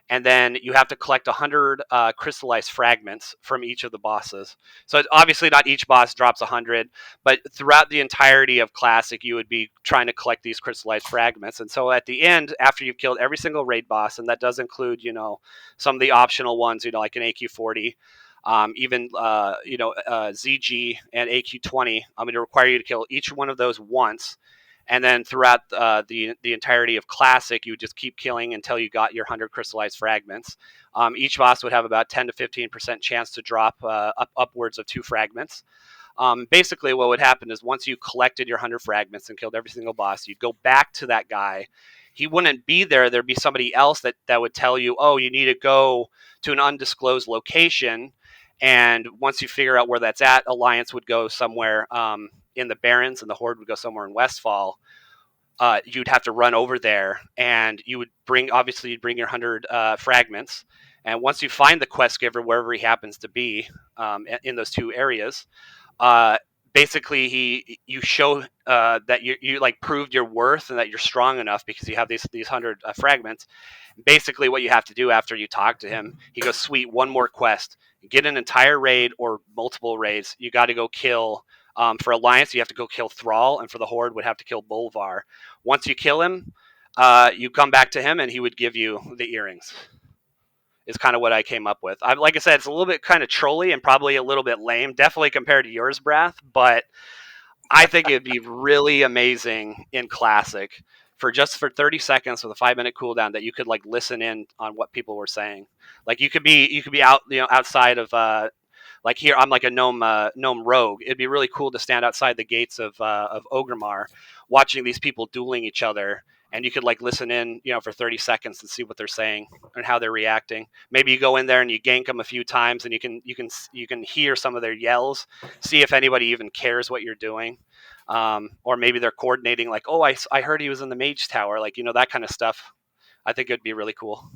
[SPEAKER 2] And then you have to collect 100 crystallized fragments from each of the bosses. So obviously not each boss drops 100, but throughout the entirety of Classic, you would be trying to collect these crystallized fragments. And so at the end, after you've killed every single raid boss, and that does include, some of the optional ones, like an AQ40, even ZG and AQ20, I'm going to require you to kill each one of those once. And then throughout the entirety of Classic, you would just keep killing until you got your 100 crystallized fragments. Each boss would have about 10 to 15% chance to drop upwards of 2 fragments. Basically, what would happen is once you collected your 100 fragments and killed every single boss, you'd go back to that guy. He wouldn't be there. There'd be somebody else that would tell you, oh, you need to go to an undisclosed location. And once you figure out where that's at, Alliance would go somewhere in the Barrens, and the Horde would go somewhere in Westfall. You'd have to run over there, and you'd bring your 100 fragments. And once you find the quest giver, wherever he happens to be in those 2 areas, basically you show that you like proved your worth and that you're strong enough because you have these 100 fragments. Basically what you have to do after you talk to him, he goes, sweet, one more quest, get an entire raid or multiple raids. You got to go kill for Alliance, you have to go kill Thrall, and for the Horde would have to kill Bolvar. Once you kill him, you come back to him and he would give you the earrings. Is kind of what I came up with. Like I said, it's a little bit kind of trolly and probably a little bit lame, definitely compared to yours, Brath, but I think it'd be really amazing in Classic for 30 seconds with a 5-minute cooldown that you could like listen in on what people were saying. Like you could be out, outside of like here, I'm like a gnome rogue. It'd be really cool to stand outside the gates of Orgrimmar, watching these people dueling each other, and you could like listen in, for 30 seconds and see what they're saying and how they're reacting. Maybe you go in there and you gank them a few times, and you can hear some of their yells, see if anybody even cares what you're doing, or maybe they're coordinating like, oh, I heard he was in the mage tower, like that kind of stuff. I think it'd be really cool.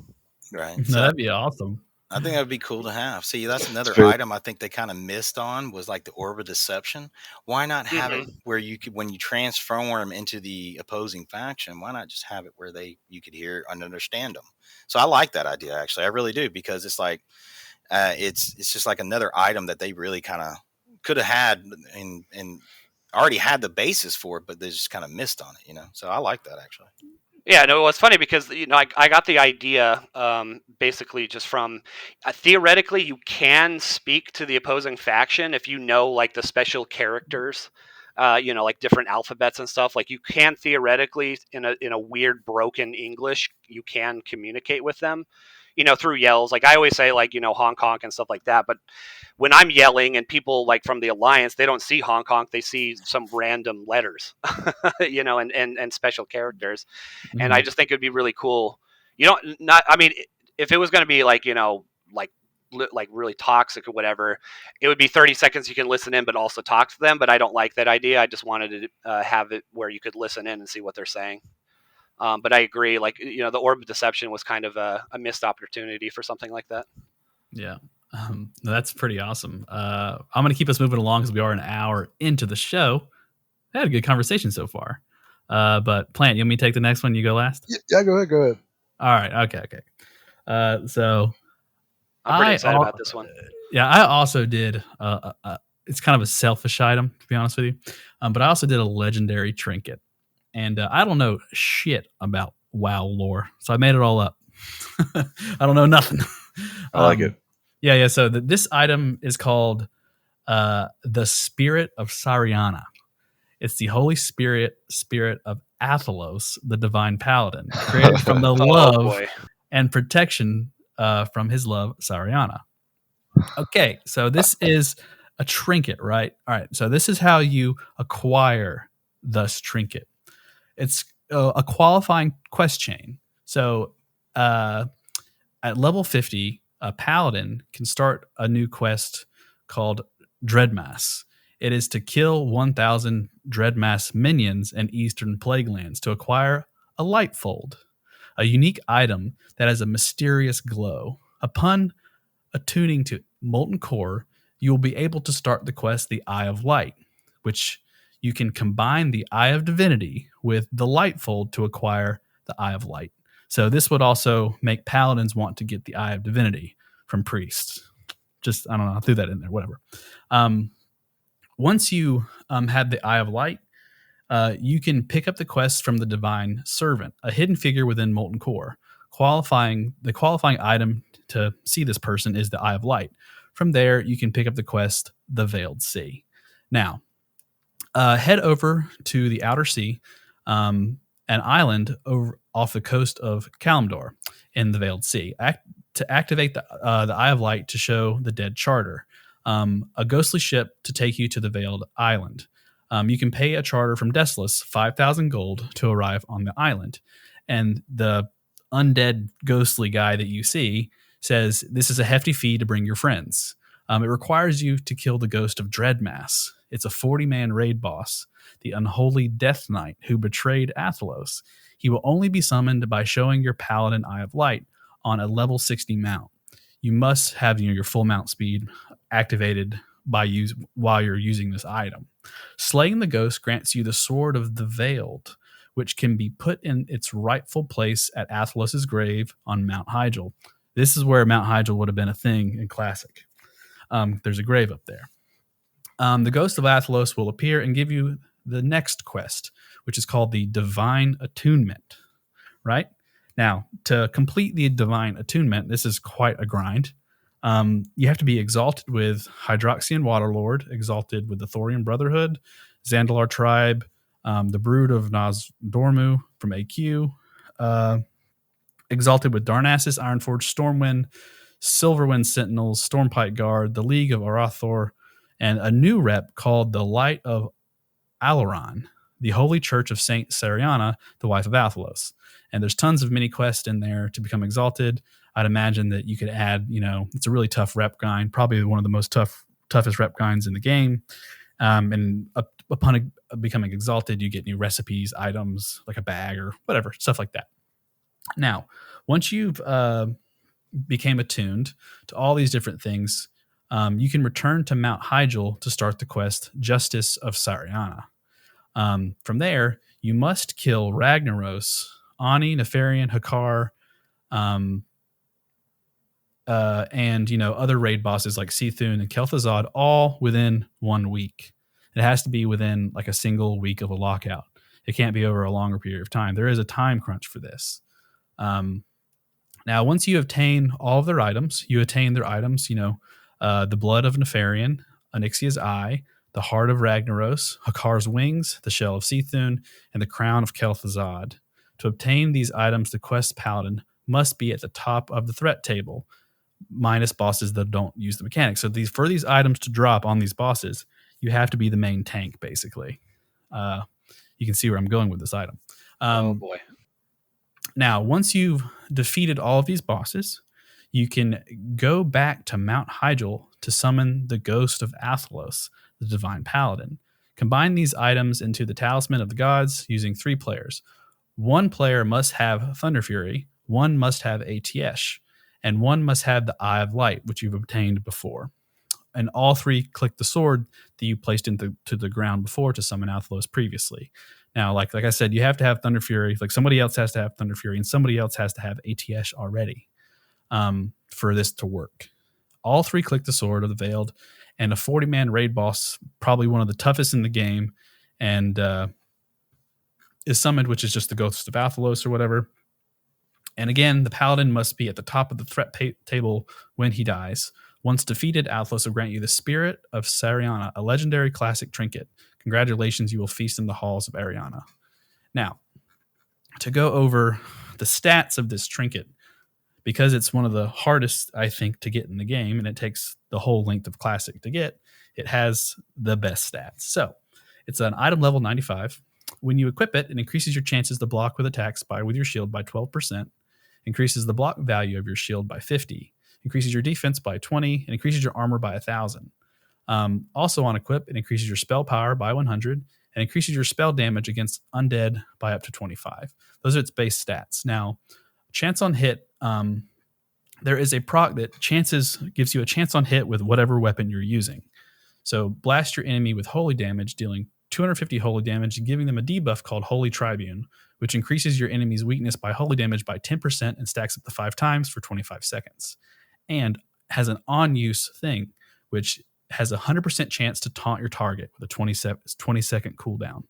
[SPEAKER 4] Right.
[SPEAKER 1] No,
[SPEAKER 4] So
[SPEAKER 1] that'd be awesome.
[SPEAKER 4] I think that would be cool to have. See, that's another
[SPEAKER 3] very-
[SPEAKER 4] item I think they kind of missed on was like the orb of deception. Why not have it where you could, when you transform into the opposing faction, why not just have it where you could hear and understand them? So I like that idea, actually. I really do, because it's like it's just like another item that they really kind of could have had and already had the basis for it, but they just kind of missed on it, So I like that, actually.
[SPEAKER 2] Yeah, no, it's funny because I got the idea basically just from theoretically you can speak to the opposing faction if you know like the special characters, like different alphabets and stuff. Like you can theoretically in a weird broken English you can communicate with them, through yells. Like I always say, like honk honk and stuff like that. But when I'm yelling and people like from the Alliance, they don't see honk honk, they see some random letters, and special characters.
[SPEAKER 1] Mm-hmm.
[SPEAKER 2] And I just think it'd be really cool. If it was going to be like, like really toxic or whatever, it would be 30 seconds you can listen in, but also talk to them. But I don't like that idea. I just wanted to have it where you could listen in and see what they're saying. But I agree, like, the orb of deception was kind of a missed opportunity for something like that.
[SPEAKER 1] Yeah. That's pretty awesome. I'm going to keep us moving along because we are an hour into the show. I had a good conversation so far. But Plant, you want me to take the next one? You go last?
[SPEAKER 3] Yeah, go ahead.
[SPEAKER 1] All right. Okay. So
[SPEAKER 2] I'm pretty excited about this one.
[SPEAKER 1] Yeah, I also did. It's kind of a selfish item, to be honest with you. But I also did a legendary trinket. And I don't know shit about WoW lore, so I made it all up. I don't know nothing.
[SPEAKER 3] I like it.
[SPEAKER 1] Yeah. So this item is called the Spirit of Sariana. It's the Holy Spirit of Althalos, the Divine Paladin, created from the love and protection from his love, Sariana. Okay, so this is a trinket, right? All right, so this is how you acquire this trinket. It's a qualifying quest chain. So at level 50, a paladin can start a new quest called Dreadmass. It is to kill 1,000 Dreadmass minions in Eastern Plaguelands to acquire a Lightfold, a unique item that has a mysterious glow. Upon attuning to Molten Core, you will be able to start the quest The Eye of Light, which you can combine the Eye of Divinity with the Lightfold to acquire the Eye of Light. So this would also make paladins want to get the Eye of Divinity from priests. Just, I don't know, I threw that in there, whatever. Once you have the Eye of Light, you can pick up the quest from the Divine Servant, a hidden figure within Molten Core. The qualifying item to see this person is the Eye of Light. From there, you can pick up the quest, The Veiled Sea. Now, head over to the Outer Sea, an island over off the coast of Kalimdor in the Veiled Sea. To activate the Eye of Light to show the Dead Charter, a ghostly ship to take you to the Veiled Island. You can pay a charter from Desolus 5,000 gold to arrive on the island. And the undead ghostly guy that you see says, this is a hefty fee to bring your friends. It requires you to kill the ghost of Dreadmass. It's a 40-man raid boss, the unholy Death Knight who betrayed Althalos. He will only be summoned by showing your Paladin Eye of Light on a level 60 mount. You must have your full mount speed activated while you're using this item. Slaying the ghost grants you the Sword of the Veiled, which can be put in its rightful place at Althalos' grave on Mount Hyjal. This is where Mount Hyjal would have been a thing in Classic. There's a grave up there. The Ghost of Althalos will appear and give you the next quest, which is called the Divine Attunement. Right? Now, to complete the Divine Attunement, this is quite a grind. You have to be exalted with Hydroxian Waterlord, exalted with the Thorian Brotherhood, Zandalar Tribe, the Brood of Nozdormu from AQ, exalted with Darnassus, Ironforge, Stormwind, Silverwind Sentinels, Stormpike Guard, the League of Arathor, and a new rep called the Light of Alaron, the Holy Church of Saint Sariana, the wife of Althalos. And there's tons of mini quests in there to become exalted. I'd imagine that you could add, it's a really tough rep grind, probably one of the most toughest rep grinds in the game. And upon becoming exalted, you get new recipes, items, like a bag or whatever, stuff like that. Now, once you've became attuned to all these different things, you can return to Mount Hyjal to start the quest Justice of Sariana. From there, you must kill Ragnaros, Ani, Nefarian, Hakar, and other raid bosses like Sethun and Kel'Thuzad, all within 1 week. It has to be within like a single week of a lockout. It can't be over a longer period of time. There is a time crunch for this. Now, once you obtain all of their items, the Blood of Nefarian, Onyxia's Eye, the Heart of Ragnaros, Hakar's Wings, the Shell of Sethun, and the Crown of Kel'Thuzad. To obtain these items, the quest paladin must be at the top of the threat table, minus bosses that don't use the mechanics. So for these items to drop on these bosses, you have to be the main tank, basically. You can see where I'm going with this item.
[SPEAKER 2] Oh, boy.
[SPEAKER 1] Now, once you've defeated all of these bosses, you can go back to Mount Hyjal to summon the Ghost of Althalos, the Divine Paladin. Combine these items into the Talisman of the Gods using 3 players. 1 player must have Thunder Fury, 1 must have ATS, and 1 must have the Eye of Light, which you've obtained before. And all 3 click the sword that you placed into the ground before to summon Althalos previously. Now, like I said, you have to have Thunder Fury. Like somebody else has to have Thunder Fury, and somebody else has to have ATS already for this to work. All 3 click the sword of the Veiled, and a 40-man raid boss, probably one of the toughest in the game, and is summoned, which is just the Ghost of Althalos or whatever. And again, the Paladin must be at the top of the threat table when he dies. Once defeated, Althalos will grant you the Spirit of Sariana, a legendary classic trinket. Congratulations, you will feast in the halls of Ariana. Now, to go over the stats of this trinket, because it's one of the hardest, I think, to get in the game, and it takes the whole length of Classic to get, it has the best stats. So, it's an item level 95. When you equip it, it increases your chances to block with attacks with your shield by 12%, increases the block value of your shield by 50, increases your defense by 20, and increases your armor by 1,000. Also on equip, it increases your spell power by 100 and increases your spell damage against undead by up to 25. Those are its base stats. Now, chance on hit, there is a proc that gives you a chance on hit with whatever weapon you're using. So blast your enemy with holy damage, dealing 250 holy damage and giving them a debuff called Holy Tribune, which increases your enemy's weakness by holy damage by 10% and stacks up to 5 times for 25 seconds. And has an on-use thing, which has a 100% chance to taunt your target with a 20-second cooldown.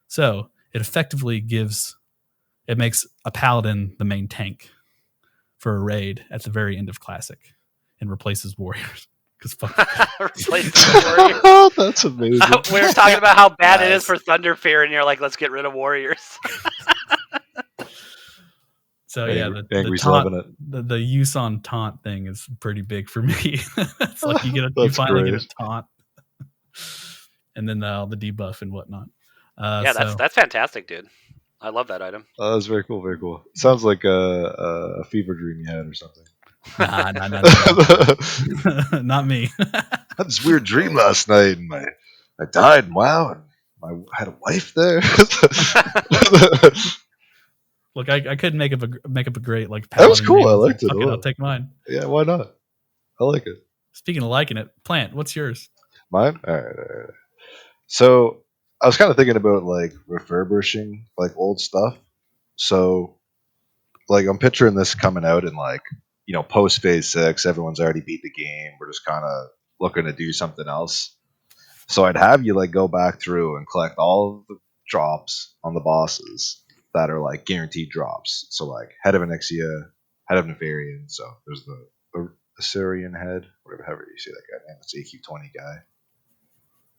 [SPEAKER 1] So it effectively makes a paladin the main tank for a raid at the very end of Classic and replaces warriors. Because
[SPEAKER 2] Replaces warriors.
[SPEAKER 3] That's amazing.
[SPEAKER 2] We were talking about how bad it is for Thunderfear, and you're like, let's get rid of warriors.
[SPEAKER 1] So yeah,
[SPEAKER 3] Angry's loving it.
[SPEAKER 1] The use on taunt thing is pretty big for me. It's like you finally get a taunt, and then the debuff and whatnot.
[SPEAKER 2] That's fantastic, dude. I love that item.
[SPEAKER 3] That's very cool. Very cool. Sounds like a fever dream you had or something.
[SPEAKER 1] Nah. Not me.
[SPEAKER 3] I had this weird dream last night, and I died in WoW, and I had a wife there.
[SPEAKER 1] Look, I could make up a great like.
[SPEAKER 3] That was cool. I liked it.
[SPEAKER 1] I'll take mine.
[SPEAKER 3] Yeah, why not? I like it.
[SPEAKER 1] Speaking of liking it, Plant, what's yours?
[SPEAKER 3] Mine. All right. So I was kind of thinking about like refurbishing like old stuff. So like I'm picturing this coming out in like post phase 6. Everyone's already beat the game. We're just kind of looking to do something else. So I'd have you like go back through and collect all of the drops on the bosses that are like guaranteed drops. So like Head of Onyxia, Head of Nefarian. So there's the Assyrian Head, however you say that guy name. It's AQ20 guy.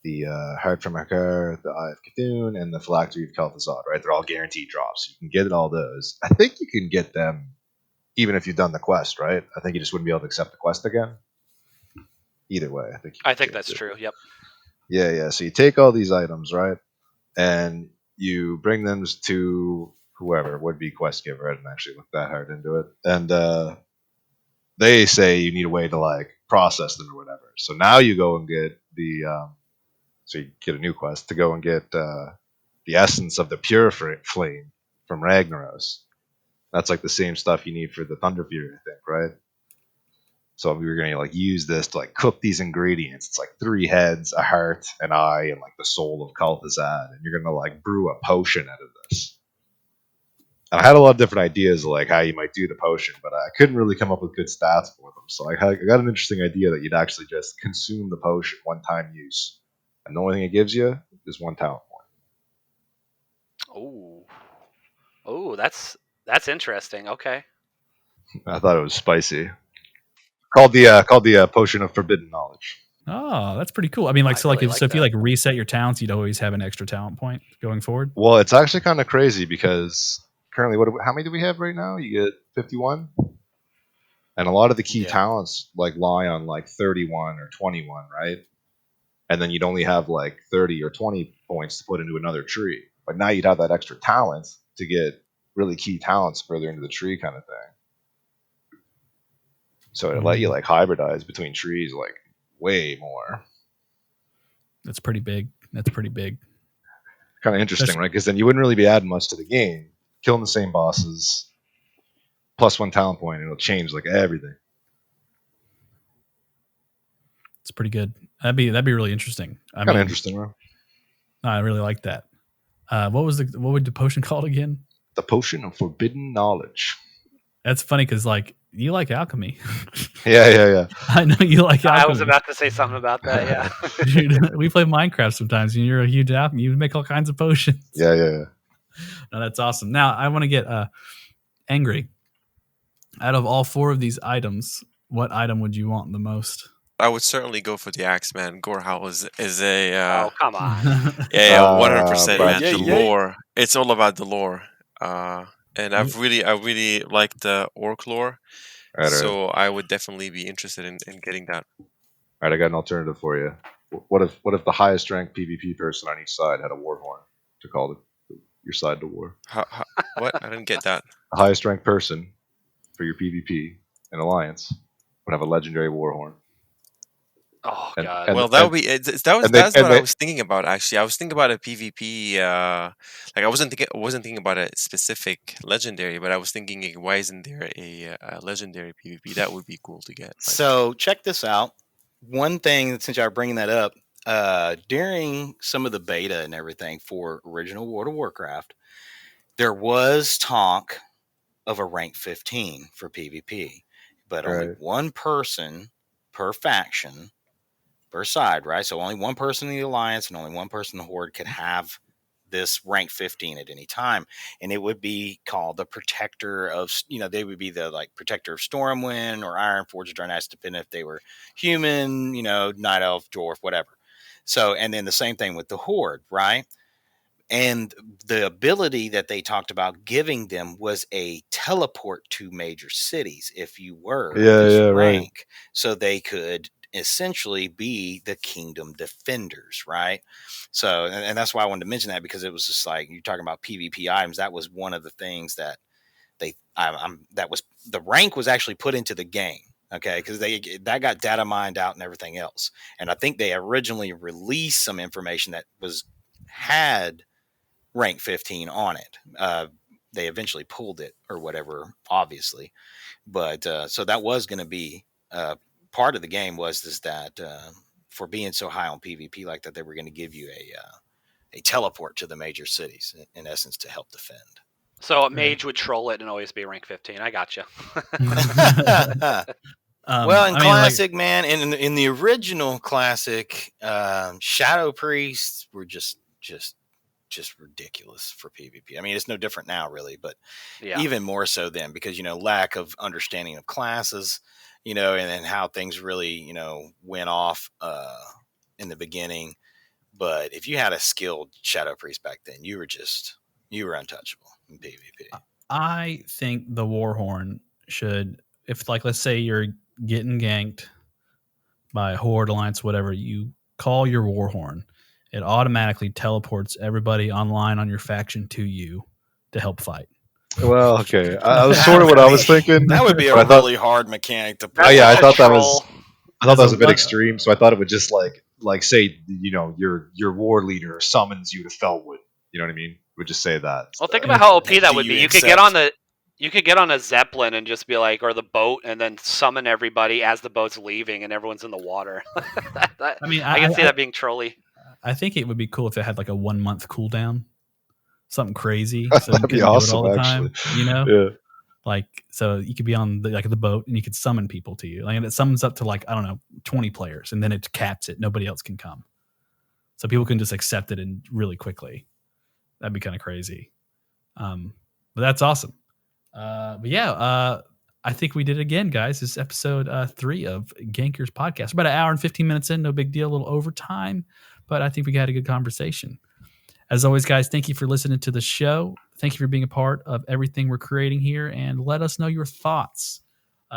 [SPEAKER 3] The Heart from Hakar, the Eye of Cthulhu, and the Phylactery of Kel'Thuzad, right? They're all guaranteed drops. You can get all those. I think you can get them even if you've done the quest, right? I think you just wouldn't be able to accept the quest again. Either way, I think
[SPEAKER 2] that's true. Yep.
[SPEAKER 3] Yeah. So you take all these items, right? And you bring them to whoever would be quest giver. I didn't actually look that hard into it. And they say you need a way to like process them or whatever. So now you go and get so you get a new quest to go and get the essence of the pure flame from Ragnaros. That's like the same stuff you need for the Thunder Fury, I think, right? So we were going to like use this to like cook these ingredients. It's like 3 heads, a heart, an eye, and like the soul of Kel'Thuzad, and you're going to like brew a potion out of this. And I had a lot of different ideas of like how you might do the potion, but I couldn't really come up with good stats for them. So I got an interesting idea that you'd actually just consume the potion, one-time use, and the only thing it gives you is 1 talent point.
[SPEAKER 2] Oh, that's interesting. Okay.
[SPEAKER 3] I thought it was spicy. Called the potion of forbidden knowledge.
[SPEAKER 1] Oh, that's pretty cool. I mean, like, if you like reset your talents, you'd always have an extra talent point going forward.
[SPEAKER 3] Well, it's actually kind of crazy because currently, how many do we have right now? You get 51, and a lot of the key talents like lie on like 31 or 21, right? And then you'd only have like 30 or 20 points to put into another tree. But now you'd have that extra talent to get really key talents further into the tree, kind of thing. So it'd let you like hybridize between trees like way more.
[SPEAKER 1] That's pretty big.
[SPEAKER 3] Kind of interesting, right? Because then you wouldn't really be adding much to the game. Killing the same bosses, plus 1 talent point, and it'll change like everything.
[SPEAKER 1] It's pretty good. That'd be really interesting.
[SPEAKER 3] Kind of interesting, right?
[SPEAKER 1] I really like that. What would the potion called again?
[SPEAKER 3] The potion of forbidden knowledge.
[SPEAKER 1] That's funny because like you like alchemy.
[SPEAKER 3] Yeah.
[SPEAKER 1] I know you like alchemy.
[SPEAKER 2] I was about to say something about that. Yeah.
[SPEAKER 1] Dude, we play Minecraft sometimes, and you're a huge alchemy. You make all kinds of potions.
[SPEAKER 3] Yeah.
[SPEAKER 1] No, that's awesome. Now I want to get angry. Out of all 4 of these items, what item would you want the most?
[SPEAKER 5] I would certainly go for the axe, man. Gorehowl is a
[SPEAKER 2] oh, come on.
[SPEAKER 5] 100%, man.
[SPEAKER 4] Yay,
[SPEAKER 5] the
[SPEAKER 4] yay.
[SPEAKER 5] lore. It's all about the lore. And I really like the orc lore. So I would definitely be interested in getting that.
[SPEAKER 3] All right, I got an alternative for you. What if the highest ranked PvP person on each side had a war horn to call it? your side to war.
[SPEAKER 5] What? I didn't get that.
[SPEAKER 3] The highest ranked person for your PvP in Alliance would have a legendary Warhorn.
[SPEAKER 2] Oh
[SPEAKER 3] And,
[SPEAKER 2] God.
[SPEAKER 3] and,
[SPEAKER 5] Well, that would be that's what I was thinking about. Actually, I was thinking about a PvP. Like I wasn't thinking about a specific legendary, but I was thinking, why isn't there a legendary PvP? That would be cool to get. Like,
[SPEAKER 4] So check this out. One thing, since y'all are bringing that up, during some of the beta and everything for original World of Warcraft, there was talk of a rank 15 for PvP, but only
[SPEAKER 3] Right.
[SPEAKER 4] one person per faction per side, right? So only one person in the Alliance and only one person in the Horde could have this rank 15 at any time, and it would be called the Protector of, they would be the like Protector of Stormwind or Ironforge or Darkness, depending if they were human, Night Elf, Dwarf, whatever. So, and then the same thing with the Horde, right? And the ability that they talked about giving them was a teleport to major cities if you were this rank,
[SPEAKER 3] right.
[SPEAKER 4] so they could essentially be the kingdom defenders, right? So, and that's why I wanted to mention that, because it was just like, you're talking about PvP items. That was one of the things that that was, the rank was actually put into the game. Okay, because that got data mined out and everything else. And I think they originally released some information that had rank 15 on it. They eventually pulled it or whatever, obviously. But so that was going to be part of the game, was that for being so high on PvP like that, they were going to give you a teleport to the major cities, in essence, to help defend.
[SPEAKER 2] So a mage would troll it and always be rank 15. I gotcha.
[SPEAKER 4] Well, in Classic, man, in the original Classic, Shadow Priests were just ridiculous for PvP. I mean, it's no different now, really, but even more so then, because, lack of understanding of classes, and then how things really, went off in the beginning. But if you had a skilled Shadow Priest back then, you were untouchable in PvP.
[SPEAKER 1] I think the Warhorn should, if like, let's say you're getting ganked by Horde, Alliance, whatever, you call your Warhorn, it automatically teleports everybody online on your faction to you to help fight.
[SPEAKER 3] Well, okay. I was sort of what I was thinking.
[SPEAKER 4] That would be a really hard mechanic to put.
[SPEAKER 3] I thought that was a bit extreme. So I thought it would just like say, your war leader summons you to Felwood. You know what I mean? It would just say that.
[SPEAKER 2] Well, think about how OP that would be. You could get on a Zeppelin and just be like, or the boat, and then summon everybody as the boat's leaving and everyone's in the water. I can see that being trolly.
[SPEAKER 1] I think it would be cool if it had like a 1 month cooldown, something crazy. So
[SPEAKER 3] that'd be awesome,
[SPEAKER 1] do it all the time,
[SPEAKER 3] Yeah.
[SPEAKER 1] Like, so you could be on the boat and you could summon people to you. Like, and it summons up to 20 players, and then it caps it. Nobody else can come. So people can just accept it and really quickly. That'd be kind of crazy. But that's awesome. I think we did it again, guys. This is episode 3 of Gankers podcast. About an hour and 15 minutes in, no big deal, a little overtime, but I think we had a good conversation. As always, guys, thank you for listening to the show. Thank you for being a part of everything we're creating here, and let us know your thoughts.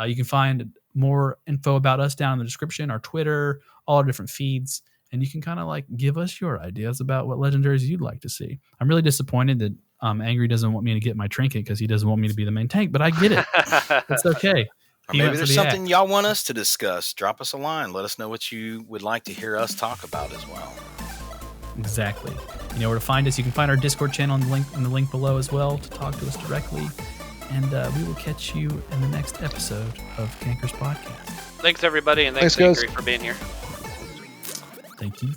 [SPEAKER 1] You can find more info about us down in the description, our Twitter, all our different feeds, and you can kind of give us your ideas about what legendaries you'd like to see. I'm really disappointed that Angry doesn't want me to get my Trinket because he doesn't want me to be the main tank, but I get it. It's okay.
[SPEAKER 4] Or maybe there's something y'all want us to discuss. Drop us a line. Let us know what you would like to hear us talk about as well.
[SPEAKER 1] Exactly. You know where to find us. You can find our Discord channel in the link below as well to talk to us directly. And we will catch you in the next episode of Gankers Podcast.
[SPEAKER 2] Thanks, everybody, and thanks
[SPEAKER 3] guys,
[SPEAKER 2] Angry, for being here.
[SPEAKER 1] Thank you.